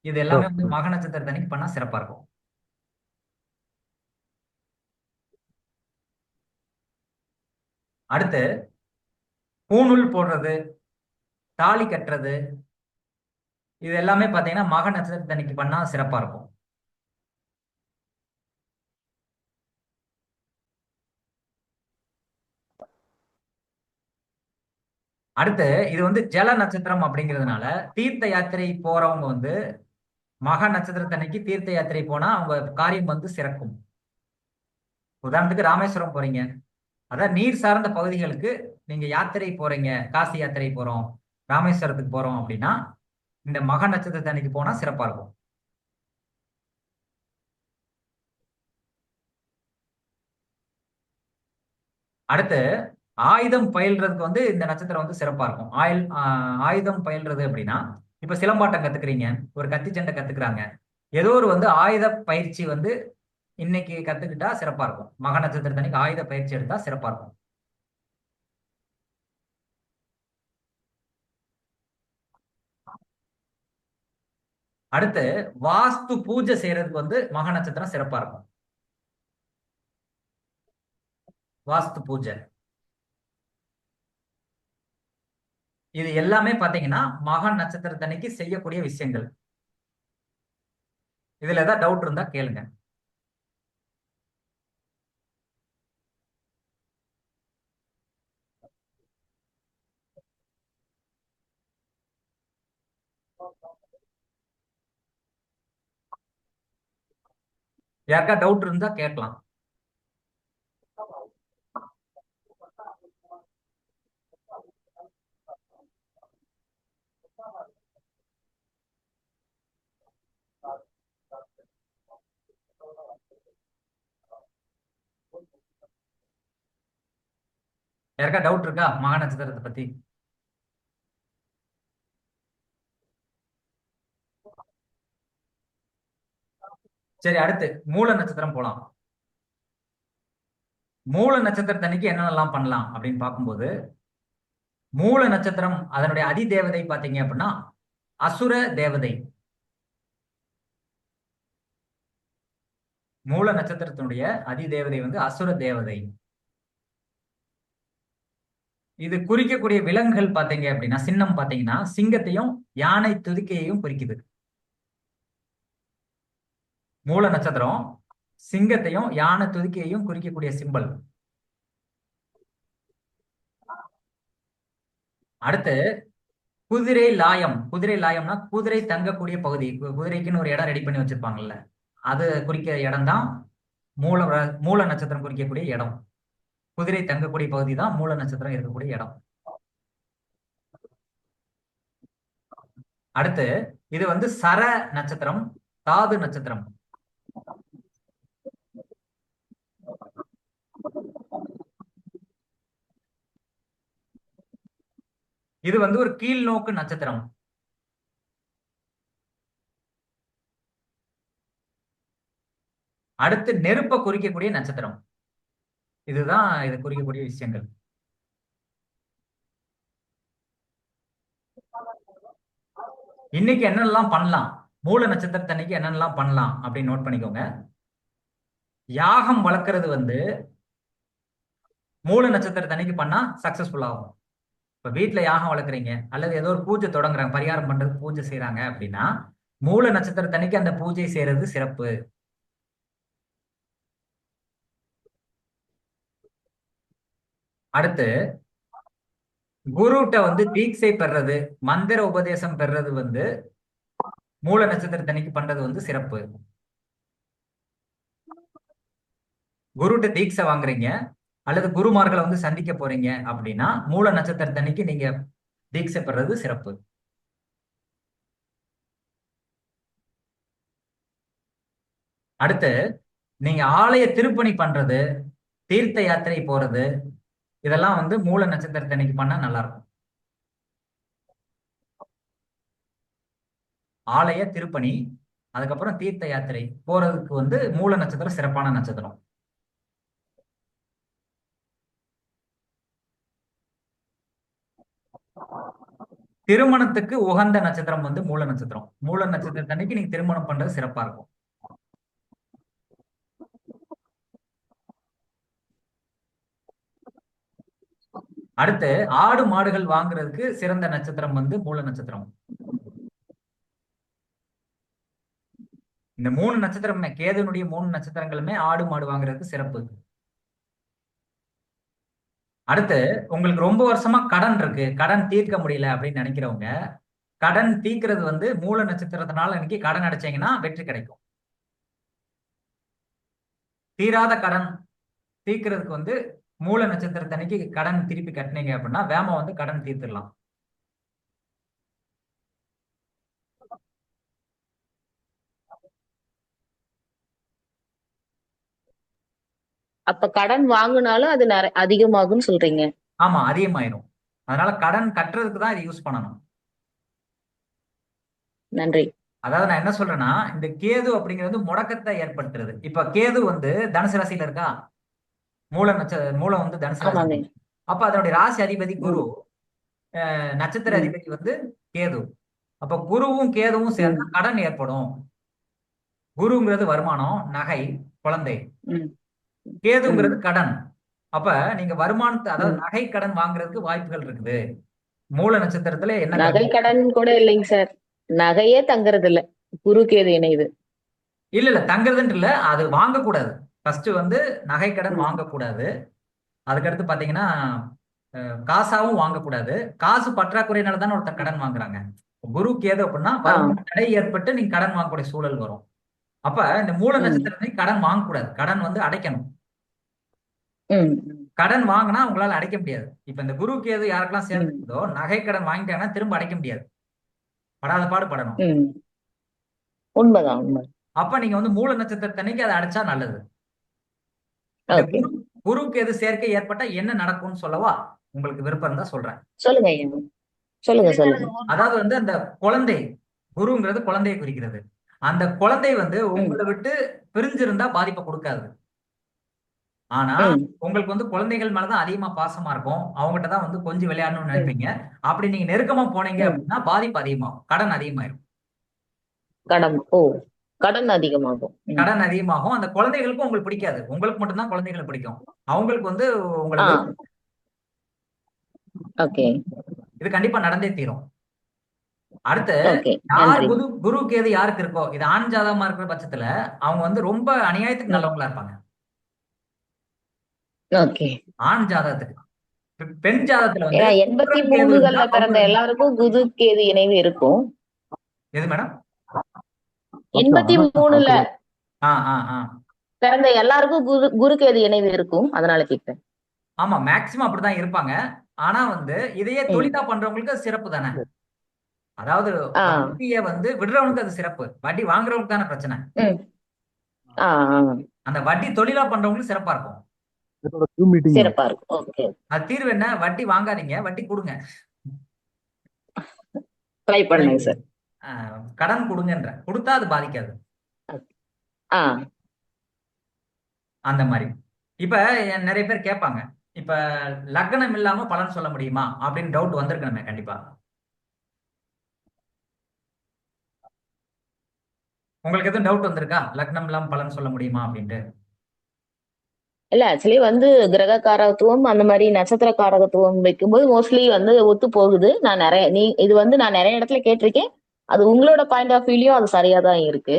இது எல்லாமே வந்து மக நட்சத்திரத்தன்னைக்கு பண்ணா சிறப்பா இருக்கும். அடுத்து பூணூல் போடுறது, தாலி கட்டுறது, இது எல்லாமே பாத்தீங்கன்னா மக நட்சத்திரத்தன்னைக்கு பண்ணா சிறப்பா இருக்கும். அடுத்து இது வந்து ஜல நட்சத்திரம் அப்படிங்கிறதுனால தீர்த்த யாத்திரை போறவங்க வந்து மக நட்சத்திரத்தன்னைக்கு தீர்த்த யாத்திரை போனா அவங்க காரியம் வந்து சிறக்கும். உதாரணத்துக்கு ராமேஸ்வரம் போறீங்க, அதான் நீர் சார்ந்த பகுதிகளுக்கு நீங்க யாத்திரை போறீங்க, காசி யாத்திரை போறோம், ராமேஸ்வரத்துக்கு போறோம் அப்படின்னா இந்த மக நட்சத்திரத்தன்னைக்கு போனா சிறப்பா இருக்கும். அடுத்து ஆயுதம் பயில்றதுக்கு வந்து இந்த நட்சத்திரம் வந்து சிறப்பா இருக்கும். ஆயுதம் பயில்றது அப்படின்னா இப்ப சிலம்பாட்டம் கத்துக்கிறீங்க, ஒரு கத்தி சண்டை கத்துக்கிறாங்க, ஏதோ ஒரு வந்து ஆயுத பயிற்சி வந்து இன்னைக்கு கத்துக்கிட்டா சிறப்பா இருக்கும். மக நட்சத்திரத்தன்னைக்கு ஆயுத பயிற்சி எடுத்தா சிறப்பா இருக்கும். அடுத்து வாஸ்து பூஜை செய்யறதுக்கு வந்து மக நட்சத்திரம் சிறப்பா இருக்கும். வாஸ்து பூஜை இது எல்லாமே பாத்தீங்கன்னா மகம் நட்சத்திரத்தன்னைக்கு செய்யக்கூடிய விஷயங்கள். இதுல ஏதாவது டவுட் இருந்தா கேளுங்க. யாருக்கா டவுட் இருந்தா கேட்கலாம். யாருக்கா டவுட் இருக்கா மக நட்சத்திரத்தை பத்தி? சரி, அடுத்து மூல நட்சத்திரம் போலாம். மூல நட்சத்திரத்தன்னைக்கு என்னென்னலாம் பண்ணலாம் அப்படின்னு பார்க்கும்போது, மூல நட்சத்திரம் அதனுடைய அதி தேவதை பாத்தீங்க அப்படின்னா அசுர தேவதை. மூல நட்சத்திரத்தினுடைய அதி தேவதை வந்து அசுர தேவதை. இது குறிக்கக்கூடிய விலங்குகள் பாத்தீங்க அப்படின்னா, சின்னம் பாத்தீங்கன்னா சிங்கத்தையும் யானை துதிக்கையையும் குறிக்குது. மூல நட்சத்திரம் சிங்கத்தையும் யானை துதிக்கையையும் குறிக்கக்கூடிய சிம்பல். அடுத்து குதிரை லாயம். குதிரை லாயம்னா குதிரை தங்கக்கூடிய பகுதி. குதிரைக்குன்னு ஒரு இடம் ரெடி பண்ணி வச்சிருப்பாங்கல்ல, அது குறிக்கிற இடம் தான் மூல மூல நட்சத்திரம் குறிக்கக்கூடிய இடம். குதிரை தங்கக்கூடிய பகுதி தான் மூல நட்சத்திரம் இருக்கக்கூடிய இடம். அடுத்து இது வந்து சர நட்சத்திரம், தாது நட்சத்திரம். இது வந்து ஒரு கீழ் நோக்கு நட்சத்திரம். அடுத்து நெருப்பை குறிக்கக்கூடிய நட்சத்திரம். இதுதான் இது குறிக்கக்கூடிய விஷயங்கள். இன்னைக்கு என்னென்னலாம் பண்ணலாம், மூல நட்சத்திரத்தன்னைக்கு என்னென்னலாம் பண்ணலாம் அப்படின்னு நோட் பண்ணிக்கோங்க. யாகம் வளர்க்கறது வந்து மூல நட்சத்திரத்தன்னைக்கு பண்ணா சக்சஸ்ஃபுல் ஆகும். இப்ப வீட்டுல யாகம் வளர்க்குறீங்க அல்லது ஏதோ ஒரு பூஜை தொடங்குறாங்க, பரிகாரம் பண்றது பூஜை செய்யறாங்க அப்படின்னா மூல நட்சத்திரத்தன்னைக்கு அந்த பூஜை செய்யறது சிறப்பு. அடுத்து குருட்ட வந்து தீட்சை பெறது, மந்திர உபதேசம் பெறது வந்து மூல நட்சத்திரத்தன்னைக்கு பண்றது வந்து சிறப்பு. குருட்ட தீட்சை வாங்குறீங்க அல்லது குருமார்களை வந்து சந்திக்க போறீங்க அப்படின்னா மூல நட்சத்திரத்தன்னைக்கு நீங்க தீட்சை பெறது சிறப்பு. அடுத்து நீங்க ஆலய திருப்பணி பண்றது, தீர்த்த யாத்திரை போறது, இதெல்லாம் வந்து மூல நட்சத்திரத்தன்னைக்கு பண்ணா நல்லா இருக்கும். ஆலய திருப்பணி, அதுக்கப்புறம் தீர்த்த யாத்திரை போறதுக்கு வந்து மூல நட்சத்திரம் சிறப்பான நட்சத்திரம். திருமணத்துக்கு உகந்த நட்சத்திரம் வந்து மூல நட்சத்திரம். மூல நட்சத்திரத்தன்னைக்கு நீங்க திருமணம் பண்றது சிறப்பா இருக்கும். அடுத்து ஆடு மாடுகள் வாங்குறதுக்கு சிறந்த நட்சத்திரம் வந்து மூல நட்சத்திரம். இந்த 3 நட்சத்திரமே, கேதுனுடைய 3 நட்சத்திரங்களுமே ஆடு மாடு வாங்குறதுக்கு சிறப்பு. அடுத்து உங்களுக்கு ரொம்ப வருஷமா கடன் இருக்கு, கடன் தீர்க்க முடியல அப்படின்னு நினைக்கிறவங்க, கடன் தீர்க்கிறது வந்து மூல நட்சத்திரத்தினால இன்னைக்கு கடன் அடைச்சீங்கன்னா வெற்றி கிடைக்கும். தீராத கடன் தீர்க்கிறதுக்கு வந்து மூல நட்சத்திரத்தன்னைக்கு கடன் திருப்பி கட்டினீங்க அப்படின்னா வேம வந்து கடன் தீர்த்துடலாம். அப்ப கடன் வாங்குனாலும் அது அதிகமாகும்னு சொல்றீங்க? ஆமா, அதிகமாயிரும். அதனால கடன் கட்டுறதுக்கு தான் இதை யூஸ் பண்ணணும். நன்றி. அதாவது நான் என்ன சொல்றேன்னா, இந்த கேது அப்படிங்கிறது முடக்கத்தை ஏற்படுத்துறது. இப்ப கேது வந்து தனுசு ராசியில இருக்கா, மூலம் வந்து தனுசு ராசி. ஆமாங்க. அப்ப அதனுடைய ராசி அதிபதி குரு, நட்சத்திர ம். அதிபதி வந்து கேது. அப்ப குருவும் கேதுவும் சேர்ந்தா ம். கடன் ஏற்படும். குருங்கிறது வருமானம், நகை, குழந்தை. ம். கேதுங்கிறது கடன். அப்ப நீங்க வருமானத்தை, அதாவது ம். நகை கடன் வாங்குறதுக்கு வாய்ப்புகள் இருக்குது. மூல நட்சத்திரத்துல என்ன நகை கிரகம்? கடன் கூட இல்லைங்க சார். நகையே தங்குறது இல்ல. குரு கேது இணையுது. இல்ல இல்ல தங்குறதுன்ட்டு இல்ல, அது வாங்கக்கூடாது. ஃபர்ஸ்ட் வந்து நகை கடன் ம். வாங்கக்கூடாது. அதுக்கடுத்து பாத்தீங்கன்னா காசாவும் வாங்கக்கூடாது. காசு பற்றாக்குறையினால தானே ஒருத்தர் கடன் வாங்குறாங்க. குரு கேது அப்படின்னா ஆ. வருமான தடை ஏற்பட்டு நீங்க கடன் வாங்கக்கூடிய சூழல் வரும். அப்ப இந்த மூல ம். நட்சத்திரத்தை கடன் வாங்கக்கூடாது. கடன் வந்து அடைக்கணும். ம். கடன் வாங்கினா உங்களால அடைக்க முடியாது. இப்ப இந்த குரு கேது யாருக்கெல்லாம் ம். சேர்ந்துருக்குதோ நகை கடன் வாங்கிட்டாங்கன்னா திரும்ப அடைக்க முடியாது. படாத பாடு படணும். ம். உண்மைதான், உண்மை. அப்ப நீங்க வந்து மூல நட்சத்திரத்தன்னைக்கு அதை அடைச்சா நல்லது. இந்த ஓகே. குரு கேது சேர்க்கை ஏற்பட்டா என்ன நடக்கும்னு சொல்லவா? உங்களுக்கு விருப்பம் இருந்தா சொல்றேன். சொல்லுங்க ஐயா. சொல்லுங்க, சொல்லுங்க. அதாவது வந்து அந்த குழந்தை, குருங்கிறது குழந்தையை குறிக்கிறது. அந்த குழந்தை வந்து ம். உங்களை விட்டு பிரிஞ்சிருந்தா பாதிப்பை கொடுக்காது. ஆனா ம். உங்களுக்கு வந்து குழந்தைகள் மேலதான் அதிகமா பாசமா இருக்கும். அவங்ககிட்ட தான் வந்து கொஞ்சம் விளையாடணும்னு ம். நினைப்பீங்க. அப்படி நீங்க நெருக்கமா போனீங்க ம். அப்படின்னா பாதிப்பு அதிகமாகும். கடன் அதிகமாயிரும். கடன். ஓ! கடன் அதிகமாகும். ம். கடன் அதிகமாகும். அந்த குழந்தைகளுக்கும் உங்களுக்கு பிடிக்காது. உங்களுக்கு மட்டும்தான் குழந்தைகளை பிடிக்கும். அவங்களுக்கு வந்து உங்களை ஆ. விரும்ப ஓகே. இது கண்டிப்பா நடந்தே தீரும். அடுத்து ஓகே. யார் நன்றி. குரு கேது யாருக்கு இருக்கோ, இது ஆண் ஜாதகமா இருக்கிற பட்சத்துல அவங்க வந்து ரொம்ப அநியாயத்துக்கு ம். நல்லவங்களா இருப்பாங்க. ஓகே. ஆண் ஜாதகத்துக்கு. பெண் ஜாதகத்துல வந்து ஏன்னா சுக்கிரன் கேது இருந்தா 83கள்ல அவங்க பிறந்த எல்லாருக்கும் குரு கேது இணைவு இருக்கும். எது மேடம்? 83ல ஆ ஆ ஆ பிறந்த எல்லாருக்கும் குரு குரு கேது இணைவு இருக்கும். அதனால கேட்கிறேன். ஆமா மேக்சிமம் அப்படிதான் இருப்பாங்க. ஆனா வந்து இதையே ம். தொழிலா பண்றவங்களுக்கு அது சிறப்பு தானே. அதாவது ஆ. வட்டியை வந்து விடுறவனுக்கு அது சிறப்பு. வட்டி வாங்குறவங்களுக்கு தானே பிரச்சனை. ம். ஆ. ஆ. அந்த வட்டி தொழிலா பண்றவங்களுக்கு சிறப்பா இருக்கும். சிறப்பா இருக்கும். ஓகே. அது தீர்வு என்ன? வட்டி வாங்காதீங்க, வட்டி கொடுங்க. ட்ரை பண்ணுங்க சார். கடன் கொடுங்கன்ற கொடுத்தா அது பாதிக்காது. ஆ. அந்த மாதிரி. இப்ப நிறைய பேர் கேட்பாங்க, இப்ப லக்னம் இல்லாம பலன் சொல்ல முடியுமா அப்படின்னு டவுட் வந்திருக்கணுமே கண்டிப்பா. உங்களுக்கு எதுவும் டவுட் வந்திருக்கா? லக்னம் இல்லாம பலன் சொல்ல முடியுமா அப்படின்ட்டு? இல்ல ஆக்சுவலி வந்து கிரக காரகத்துவம் அந்த மாதிரி நட்சத்திர காரகத்துவம் வைக்கும்போது மோஸ்ட்லி வந்து ஒத்து போகுது. இது வந்து நான் நிறைய இடத்துல கேட்டிருக்கேன். அது உங்களோட பாயிண்ட் ஆஃப் வியூலயும் அது சரியா தான் இருக்கு.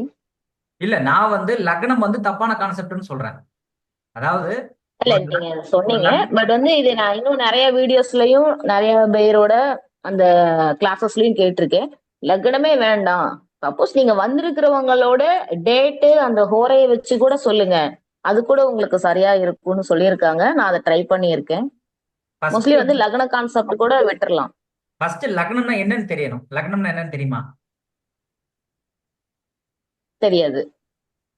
இல்ல நான் வந்து லக்னம் வந்து தப்பான கான்செப்ட்னு சொல்றேன். அதாவது இல்ல ஒரு நீங்க ஒரு சொன்னீங்க. பட் வந்து இது நான் இன்னும் நிறைய வீடியோஸ்லயும் நிறைய பேரோட அந்த கிளாஸஸ்லயும் கேட்டிருக்கேன். லக்னமே வேண்டாம். சப்போஸ் நீங்க வந்திருக்கிறவங்களோட டேட்டு அந்த ஹோரையை வச்சு கூட சொல்லுங்க. அது கூட உங்களுக்கு சரியா இருக்கும்னு சொல்லியிருக்காங்க. நான் அதை ட்ரை பண்ணியிருக்கேன். ஃபர்ஸ்ட் மோஸ்ட்லி வந்து லக்ன கான்செப்ட் கூட விட்டுறலாம். ஃபர்ஸ்ட் லக்னம்னா என்னன்னு தெரியணும். லக்னம்னா என்னன்னு தெரியுமா? தெரியாது.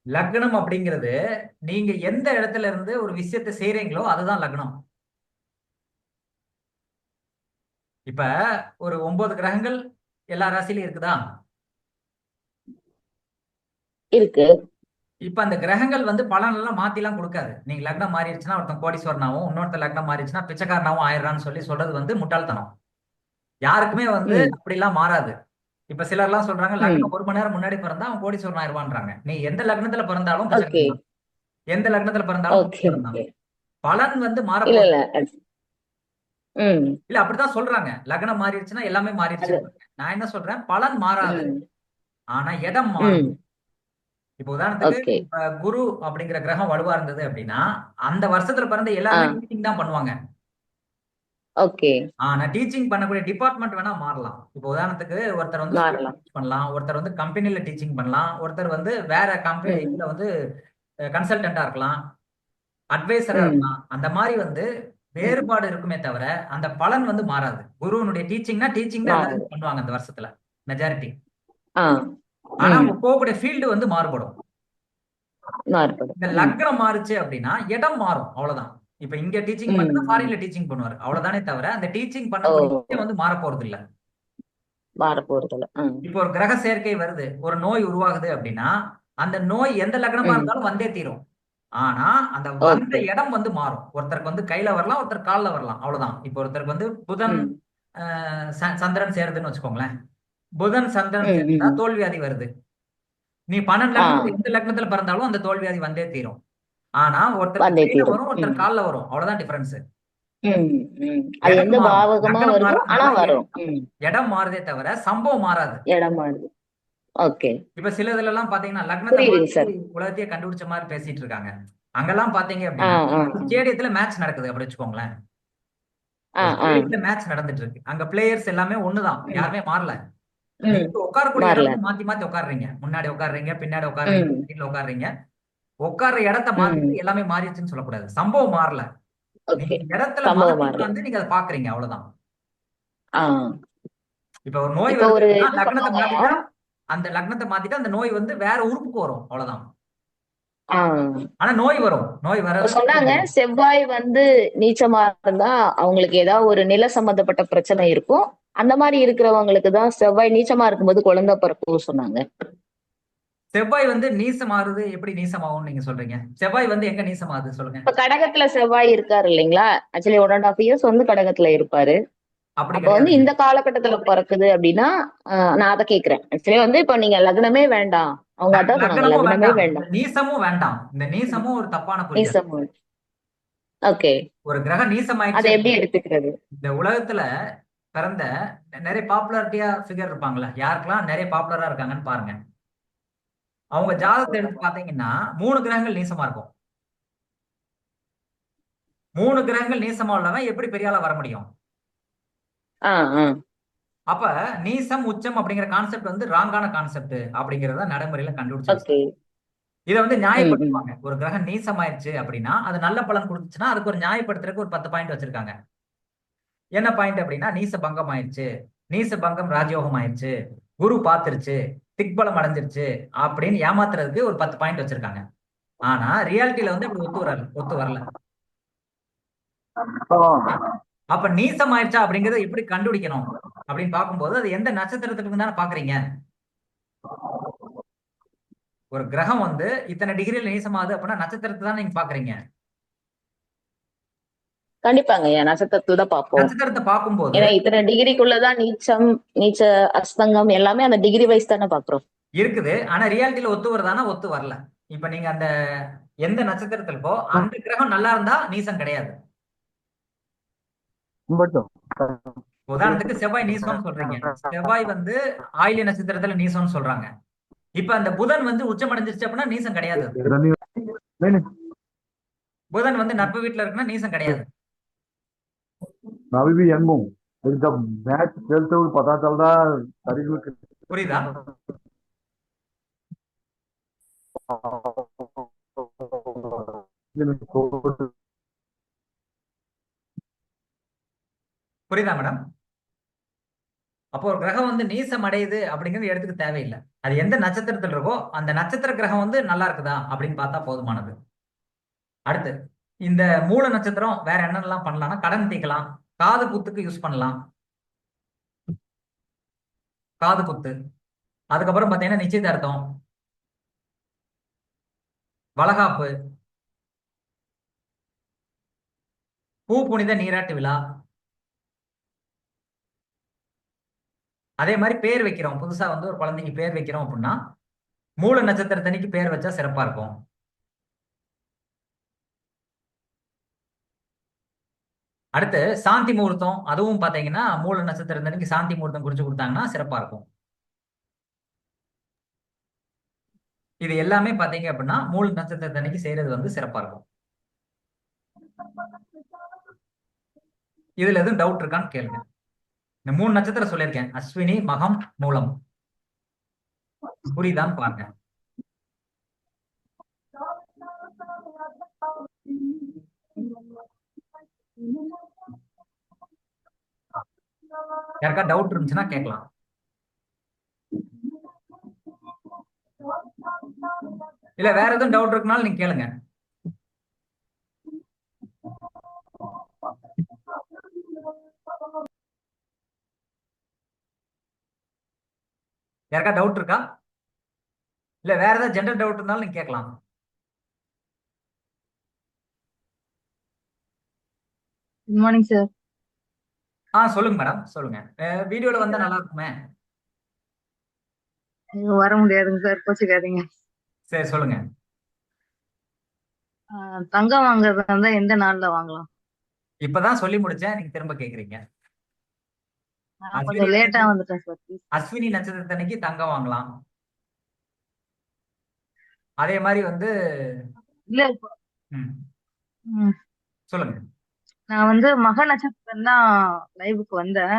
லக்னம் அப்படிங்கிறது நீங்க எந்த இடத்துல இருந்து ஒரு விஷயத்தை செய்றீங்களோ அதுதான் லக்னம். இப்ப ஒரு 9 கிரகங்கள் எல்லா ராசியிலும் இருக்குதா? இருக்கு. இப்ப அந்த கிரகங்கள் வந்து பலன் எல்லாம் மாத்தி எல்லாம் கொடுக்காது. நீங்க லக்னம் மாறிடுச்சுன்னா ஒருத்தன் கோடீஸ்வரனாவும் இன்னொருத்தர் லக்னம் மாறிடுச்சுன்னா பிச்சைக்காரனாவும் ஆயிடுறான்னு சொல்றது வந்து முட்டாள்தனம். யாருக்குமே வந்து ம். அப்படிலாம் மாறாது. இப்ப சிலர்லாம் சொல்றாங்க ம். லக்னம் 1 மணி நேரம் முன்னாடி பிறந்தா அவன் கோடீஸ்வரன் ஆயிருவான்றாங்க. நீ எந்த லக்னத்துல பிறந்தாலும் ஓகே. பிச்சைக்காரன் தான். எந்த லக்னத்துல பிறந்தாலும் ஓகே. கோடீஸ்வரன் தான். ஓகே. பலன் வந்து இல்ல மாறப்போகுது. இல்ல. ம். இல்ல அப்படித்தான் சொல்றாங்க. லக்னம் மாறிடுச்சுன்னா எல்லாமே மாறிடுச்சு. அது. நான் என்ன சொல்றேன், பலன் மாறாது. ம். ஆனா இடம் மாறும். ம். இப்ப உதாரணத்துக்கு ஓகே. இப்ப குரு அப்படிங்கிற கிரகம் வலுவா இருந்தது அப்படின்னா அந்த வருஷத்துல பிறந்த ஆ. எல்லாருமே டீச்சிங் தான் பண்ணுவாங்க. ஓகே. ஆனா டீச்சிங் பண்ணக்கூடிய டிபார்ட்மெண்ட் வேணா மாறலாம். இப்ப உதாரணத்துக்கு ஒருத்தர் வந்து ஸ்கூல்ல மாறலாம். டீச் பண்ணலாம், ஒருத்தர் வந்து கம்பெனில டீச்சிங் பண்ணலாம், ஒருத்தர் வந்து வேற கம்பெனி ம். இதுல வந்து கன்சல்டன்டா இருக்கலாம், அட்வைசரா ம். இருக்கலாம். அந்த மாதிரி வந்து ம். வேறுபாடு இருக்குமே தவிர அந்த பலன் வந்து மாறாது. குருவனுடைய டீச்சிங்னா டீச்சிங் தான் மாறாது. எல்லாரும் பண்ணுவாங்க அந்த வருஷத்துல மெஜாரிட்டி. ஆ. ஆனா ம். அவங்க போகக்கூடிய ஃபீல்டு வந்து மாறுபடும். மாறுபடும். இந்த ம். லக்னம் மாறுச்சு அப்படின்னா இடம் மாறும் அவ்வளவுதான். இப்ப இங்க டீச்சிங் பண்றது ம். ஃபாரின்ல டீச்சிங் பண்ணுவாரு அவ்வளவுதானே தவிர அந்த டீச்சிங் ஓ! பண்ணக்கூடிய விஷயம் வந்து மாற போறது இல்ல. மாறப்போறதில்ல. ம். இப்போ ஒரு கிரக சேர்க்கை வருது, ஒரு நோய் உருவாகுது அப்படின்னா அந்த நோய் எந்த லக்னமா ம். இருந்தாலும் வந்தே தீரும். ஆனா அந்த வந்த ஓகே. இடம் வந்து மாறும். ஒருத்தருக்கு வந்து கையில வரலாம், ஒருத்தர் கால்ல வரலாம் அவ்வளவுதான். இப்போ ஒருத்தருக்கு வந்து புதன் ம். சந்திரன் சேருதுன்னு வச்சுக்கோங்களேன். புதன் சந்திரன் ம். சேர்ந்தா ம். தோல்வியாதி வருது. நீ 12 ஆ. லக்னத்துல எந்த லக்னத்துல பிறந்தாலும் அந்த தோல்வியாதி வந்தே தீரும். ஆனா ஒருத்தருக்கு வந்தே கையில தீரும். வரும், ம். ஒருத்தர் கால்ல வரும். அவ்வளவுதான் டிஃபரன்ஸ். ம், ம். அது இடம் எந்த மாறும், பாவகமா லக்னம் வருதோ ஆனா மாறுறதுனால வரும். ம். இடம் மாறுதே தவிர சம்பவம் மாறாது. இடம் மாறுது. ஓகே. இப்ப சில இதுல எல்லாம் பாத்தீங்கன்னா லக்னத்தை புரியுதுங்க மாத்தி சார். உலகத்தையே கண்டுபிடிச்ச மாதிரி பேசிட்டு இருக்காங்க. அங்கெல்லாம் பாத்தீங்க ஆ, அப்படின்னா ஆ, ஸ்டேடியத்துல மேட்ச் நடக்குது அப்படி வச்சுக்கோங்களேன். ஆ, ஒரு ஆ. ஸ்டேடியத்துல மேட்ச் நடந்துட்டு இருக்கு, அங்க பிளேயர்ஸ் எல்லாமே ஒண்ணுதான், ம், யாருமே மாறல. ம். நீங்க உட்காரக்கூடிய இடம் மாறல. வந்து மாத்தி மாத்தி உட்காடுறீங்க, முன்னாடி உட்காடுறீங்க, பின்னாடி உட்காடுறீங்க, ம், சைடுல உட்காடுறீங்க. உட்கார்ற இடத்த ம். மாத்திட்டு எல்லாமே மாறிடுச்சுன்னு சொல்லக்கூடாது, சம்பவம் மாறல. ஓகே. நீங்க இடத்துல சம்பவம் மாத்தி மாறல. உட்கார்ந்து நீங்க அதை பாக்குறீங்க, அவ்வளவுதான். ஆ. இப்ப ஒரு நோய் இப்ப வருது ஒரு அப்படின்னா இது லக்னத்தை சொன்னாங்க. மாத்திட்டா, அந்த லக்னத்தை மாத்திட்டா அந்த நோய் வந்து வேற உறுப்புக்கு வரும், அவ்வளவுதான். ஆ. ஆனா நோய் வரும், நோய் இப்ப வராது. சொன்னாங்க செவ்வாய் வந்து நீச்சமா இருந்தா அவங்களுக்கு ஏதாவது ஒரு நில சம்பந்தப்பட்ட பிரச்சனை இருக்கும். அந்த மாதிரி இருக்கிறவங்களுக்கு தான் செவ்வாய் நீச்சமா இருக்கும்போது குழந்தை பிறக்கும் சொன்னாங்க. செவ்வாய் வந்து நீசமாறுது, எப்படி நீசமாகும்னு நீங்க சொல்றீங்க? செவ்வாய் வந்து எங்க நீசமாகுது சொல்லுங்க. இப்ப கடகத்துல செவ்வாய் இருக்காரு இல்லைங்களா? ஆக்சுவலி 1.5 இயர்ஸ் வந்து கடகத்துல இருப்பாரு. அப்படி அப்ப வந்து கிடையாதுங்க. இந்த காலகட்டத்துல பிறக்குது அப்படின்னா நான் அதை கேக்குறேன். ஆக்சுவலி வந்து இப்ப நீங்க லக்னமே வேண்டாம். அவங்க அதான் சொன்னாங்க லக்னமும் லக்னமே வேண்டாம், இந்த வேண்டாம். நீசமும் வேண்டாம். இந்த ம். நீசமும் ஒரு தப்பான புரிதல். நீசம். ஓகே. ஒரு கிரகம் நீசமாயிடுச்சு அதை எப்படி அப்படின்னா, எடுத்துக்கிறது? இந்த உலகத்துல பிறந்த நிறைய பாப்புலாரிட்டியா ஃபிகர் இருப்பாங்கல்ல, யாருக்கெல்லாம் நிறைய பாப்புலரா இருக்காங்கன்னு பாருங்க. அவங்க ஜாதகத்தை எடுத்து பாத்தீங்கன்னா 3 கிரகங்கள் நீசமா இருக்கும். 3 கிரகங்கள் நீசமா உள்ளவன் எப்படி பெரிய ஆளா வர முடியும்? ஆ, ஆ. அப்ப நீசம் உச்சம் அப்படிங்கிற கான்செப்ட் வந்து ராங்கான கான்செப்ட் அப்படிங்கறத நடைமுறையில கண்டுபிடிச்ச விஷயம். ஓகே. இதை வந்து ம், ம். நியாயப்படுத்துவாங்க. ஒரு கிரகம் நீசமாயிருச்சு அப்படின்னா அது நல்ல பலன் கொடுத்துச்சுன்னா அதுக்கு ஒரு நியாயப்படுத்துறதுக்கு ஒரு 10 பாயிண்ட் வச்சிருக்காங்க. என்ன பாயிண்ட் அப்படின்னா, நீச பங்கம் ஆயிருச்சு, நீச பங்கம் ராஜயோகம் ஆயிருச்சு, குரு பாத்துருச்சு, திக்பலம் அடைஞ்சிருச்சு அப்படின்னு ஏமாத்துறதுக்கு ஒரு 10 பாயிண்ட் வச்சிருக்காங்க. ஆனா ரியாலிட்டியில வந்து இப்படி ஒத்து வரல. அப்ப நீசம் ஆயிடுச்சா அப்படிங்கறத எப்படி கண்டுபிடிக்கணும் அப்படின்னு பார்க்கும்போது அது எந்த நட்சத்திரத்துக்கு தானே பாக்குறீங்க. ஒரு கிரகம் வந்து இத்தனை டிகிரியில் நீசமாகுது அப்படின்னா நட்சத்திரத்தை தான் நீங்க பாக்குறீங்க. கண்டிப்பாங்க. ஏன் நட்சத்திரத்துல தான் பார்ப்போம். நட்சத்திரத்தை பார்க்கும்போது ஏன்னா இத்தனை டிகிரிக்குள்ளதான் நீச்சம், நீச்ச அஸ்தங்கம் எல்லாமே அந்த டிகிரி வைஸ் தானே பாக்குறோம். இருக்குது, ஆனா ரியாலிட்டியில ஒத்து வருதானா ஒத்து வரல. இப்ப நீங்க அந்த எந்த நட்சத்திரத்துல இருக்கோ அந்த கிரகம் நல்லா இருந்தா நீசம் கிடையாது. உதாரணத்துக்கு செவ்வாய் நீசம்னு சொல்றீங்க, செவ்வாய் வந்து ஆயில்ய நட்சத்திரத்துல நீசம்னு சொல்றாங்க. இப்ப அந்த புதன் வந்து உச்சம் அடைஞ்சிருச்சு அப்படின்னா நீசம் கிடையாது. புதன் வந்து நட்பு வீட்டுல இருக்குன்னா நீசம் கிடையாது. मैं अभी भी यंग हूँ, लेकिन जब मैच खेलते हुए पता चल रहा है शरीर में புரியுதா? புரியுதா மேடம்? அப்போ ஒரு கிரகம் வந்து நீசம் அடையுது அப்படிங்கிறது எடுத்துக்க தேவையில்லை. அது எந்த நட்சத்திரத்துல இருக்கோ அந்த நட்சத்திர கிரகம் வந்து நல்லா இருக்குதா அப்படின்னு பார்த்தா போதுமானது. அடுத்து இந்த மூல நட்சத்திரம் வேற என்னென்னலாம் பண்ணலாம்னா, கடன் தீக்கலாம், காது குத்துக்கு யூஸ் பண்ணலாம், காது குத்து. அதுக்கப்புறம் பாத்தீங்கன்னா நிச்சயதார்த்தம், வளகாப்பு, பூ புனித நீராட்டு விழா. அதே மாதிரி பேர் வைக்கிறோம், புதுசா வந்து ஒரு குழந்தைக்கு பேர் வைக்கிறோம் அப்படின்னா மூல நட்சத்திரத்தன்னைக்கு பேர் வச்சா சிறப்பா இருக்கும். அடுத்து சாந்தி முகூர்த்தம், அதுவும் பாத்தீங்கன்னா மூல நட்சத்திரத்தன்னைக்கு சாந்தி முகூர்த்தம் குறிச்சு கொடுத்தாங்கன்னா சிறப்பா இருக்கும். இது எல்லாமே பாத்தீங்க அப்படின்னா மூல நட்சத்திரத்தன்னைக்கு செய்யறது வந்து சிறப்பா இருக்கும். இதுல எதுவும் டவுட் இருக்கான்னு கேளுங்க. இந்த 3 நட்சத்திரம் சொல்லியிருக்கேன், அஸ்வினி, மகம், மூலம். புரியுதான்னு பாருங்க. யாருக்கா டவுட் இருந்துச்சுன்னா கேட்கலாம். இல்ல வேற எதுவும் டவுட் இருக்குனாலும் நீங்க கேளுங்க. யாருக்கா டவுட் இருக்கா? இல்ல வேற ஏதாவது ஜெனரல் டவுட் இருந்தாலும் நீங்க கேட்கலாம். Good morning sir. சொல்லுங்க மேடம், சொல்லுங்க. வீடியோல வந்தா நல்லா இருக்குமே. வர முடியாதுங்க சார், கோச்சுக்காதீங்க. சரி சொல்லுங்க. தங்கம் வாங்குறதா இருந்தா எந்த நாள்ல வாங்கலாம்? இப்பதான் சொல்லி முடிச்சேன், நீங்க திரும்ப கேக்குறீங்க. நான் அஸ்வினி கொஞ்சம் லேட்டா நட்சத்திரம் வந்துட்டேன் சார் ப்ளீஸ். அஸ்வினி நட்சத்திரத்தன்னைக்கு தங்கம் வாங்கலாம். அதே மாதிரி வந்து இல்ல இப்போ ம், ம், சொல்லுங்க. நான் வந்து மக நட்சத்திரம் தான் லைவுக்கு வந்தேன்.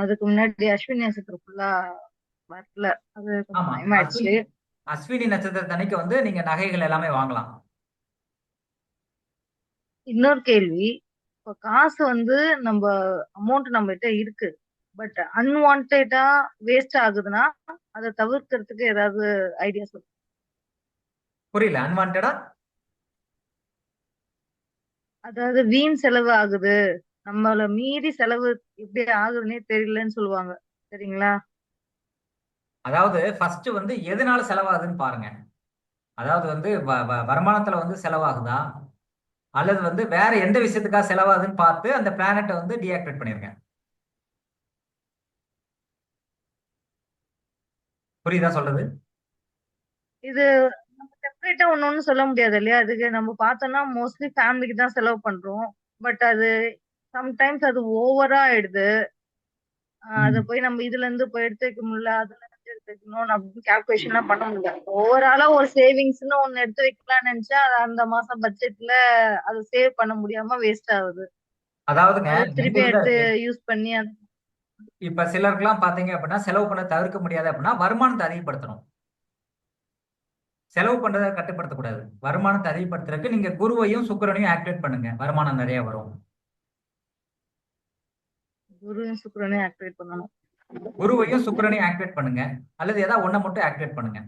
அதுக்கு முன்னாடி அஸ்வினி நட்சத்திரம் ஃபுல்லா வரல. அது கொஞ்சம் ஆமா, டைம் ஆயிடுச்சு. அஸ்வினி நட்சத்திரத்தன்னைக்கு வந்து நீங்க நகைகள் எல்லாமே வாங்கலாம். இன்னொரு கேள்வி, இப்போ காசு வந்து நம்ம அமௌண்ட் நம்ம கிட்ட இருக்கு, பட் அன்வான்டா வேஸ்ட் ஆகுதுன்னா அதை தவிர்க்கிறதுக்கு ஏதாவது ஐடியா சொல்லுங்க. புரியல, அன்வான்டா? அதாவது வீண் செலவு ஆகுது, நம்மள மீறி செலவு எப்படி ஆகுதுன்னே தெரியலன்னு சொல்லுவாங்க, சரிங்களா? அதாவது ஃபர்ஸ்ட் வந்து எதனால செலவாகுதுன்னு பாருங்க. அதாவது வந்து வருமானத்துல வந்து செலவாகுதா, அல்லது வந்து வேற எந்த விஷயத்துக்காக செலவாகுதுன்னு பார்த்து அந்த பிளானட்டை வந்து டீஆக்டிவேட் பண்ணிருங்க. புரியுதா சொல்றது? இது நம்ம செப்பரேட்டா ஒண்ணு சொல்ல முடியாது இல்லையா? அதுக்கு நம்ம பார்த்தோம்னா மோஸ்ட்லி ஃபேமிலிக்கு தான் செலவு பண்றோம். பட் அது சம்டைம்ஸ் அது ஓவரா ஆயிடுது. அத போய் நம்ம இதுல இருந்து போய் எடுத்து வைக்க முடியல, அதுல இருந்து எடுத்து வைக்கணும் அப்படின்னு கால்குலேஷன் எல்லாம் பண்ண முடியல. ஓவராலா ஒரு சேவிங்ஸ்னு ஒண்ணு எடுத்து வைக்கலாம்னு நினைச்சா அது அந்த மாசம் பட்ஜெட்ல அது சேவ் பண்ண முடியாம வேஸ்ட் ஆகுது. அதாவதுங்க அது ரெண்டு திருப்பி விதம் எடுத்து இருக்கு. யூஸ் பண்ணி அது இப்ப சிலருக்குலாம் பாத்தீங்க அப்படின்னா செலவு பண்ண தவிர்க்க முடியாது அப்படின்னா வருமானத்தை அதிகப்படுத்தணும். செலவு பண்றதை கட்டுப்படுத்தக்கூடாது. வருமானத்தை அதிகப்படுத்துறதுக்கு நீங்க குருவையும் சுக்கிரனையும் ஆக்டிவேட் பண்ணுங்க, வருமானம் நிறைய வரும். குருவும் சுக்கிரனையும் ஆக்டிவேட் பண்ணணும். குருவையும் சுக்கிரனையும் ஆக்டிவேட் பண்ணுங்க, அல்லது ஏதாவது ஒண்ணை மட்டும் ஆக்டிவேட் பண்ணுங்க.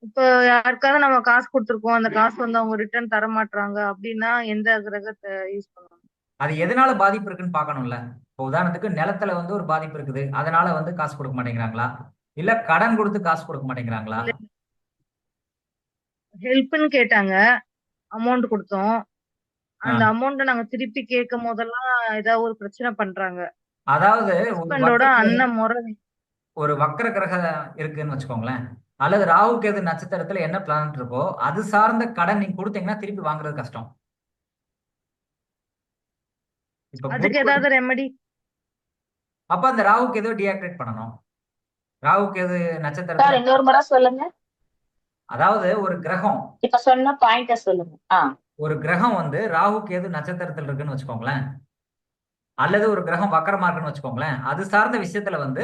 இப்போ யாருக்காவது நம்ம காசு கொடுத்துருக்கோம், அந்த காசு வந்து அவங்க ரிட்டர்ன் தர மாட்டாங்க அப்படின்னா எந்த கிரகத்தை யூஸ் பண்ணணும்? அது எதனால பாதிப்பு இருக்குன்னு பார்க்கணும்ல. இப்போ உதாரணத்துக்கு நிலத்துல வந்து ஒரு பாதிப்பு இருக்குது, அதனால வந்து காசு கொடுக்க மாட்டேங்கிறாங்களா, இல்ல கடன் கொடுத்து காசு கொடுக்க மாட்டேங்கிறாங்களா? இல்ல ஹெல்ப்னு கேட்டாங்க, அமௌண்ட் கொடுத்தோம். அந்த ஆ. அமௌண்ட்டை நாங்க திருப்பி கேட்கும் போதெல்லாம் ஏதாவது ஒரு பிரச்சனை பண்றாங்க. அதாவது ஹஸ்பண்டோட அண்ணன் முறை. ஒரு வக்ர கிரகம் இருக்குன்னு வச்சுக்கோங்களேன், அல்லது ராகு கேது நட்சத்திரத்துல என்ன பிளானட் இருக்கோ அது சார்ந்த கடன் நீங்க கொடுத்தீங்கன்னா திருப்பி வாங்குறது கஷ்டம். இப்ப அதுக்கு ஏதாவது ரெமெடி? அப்ப அந்த ராகு கேதுவை டீஆக்டிவேட் பண்ணணும். ராகு கேது சார் நட்சத்திரத்துல இன்னொரு முறை சொல்லுங்க. அதாவது ஒரு கிரகம் இப்ப சொன்ன பாயிண்ட சொல்லுங்க. ஒரு கிரகம் வந்து ராகு கேது நட்சத்திரத்துல இருக்குன்னு வச்சுக்கோங்களேன், அல்லது ஒரு கிரகம் வக்கரமா இருக்குன்னு வச்சுக்கோங்களேன், அது சார்ந்த விஷயத்துல வந்து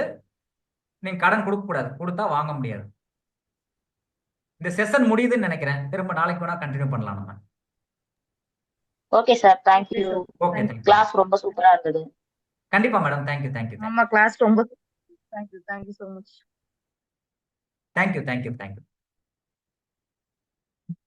நீங்க கடன் கொடுக்க கூடாது, கொடுத்தா வாங்க முடியாது. இந்த செஷன் முடியுதுன்னு நினைக்கிறேன், திரும்ப நாளைக்கு வேணா கண்டினியூ பண்ணலாம் நம்ம. Okay sir, thank you. Okay, class ரொம்ப சூப்பரா இருந்தது. கண்டிப்பா மேடம், தேங்க்யூ தேங்க்யூ ஆமா, கிளாஸ் ரொம்ப தேங்க்யூ ஸோ மச். தேங்க்யூ.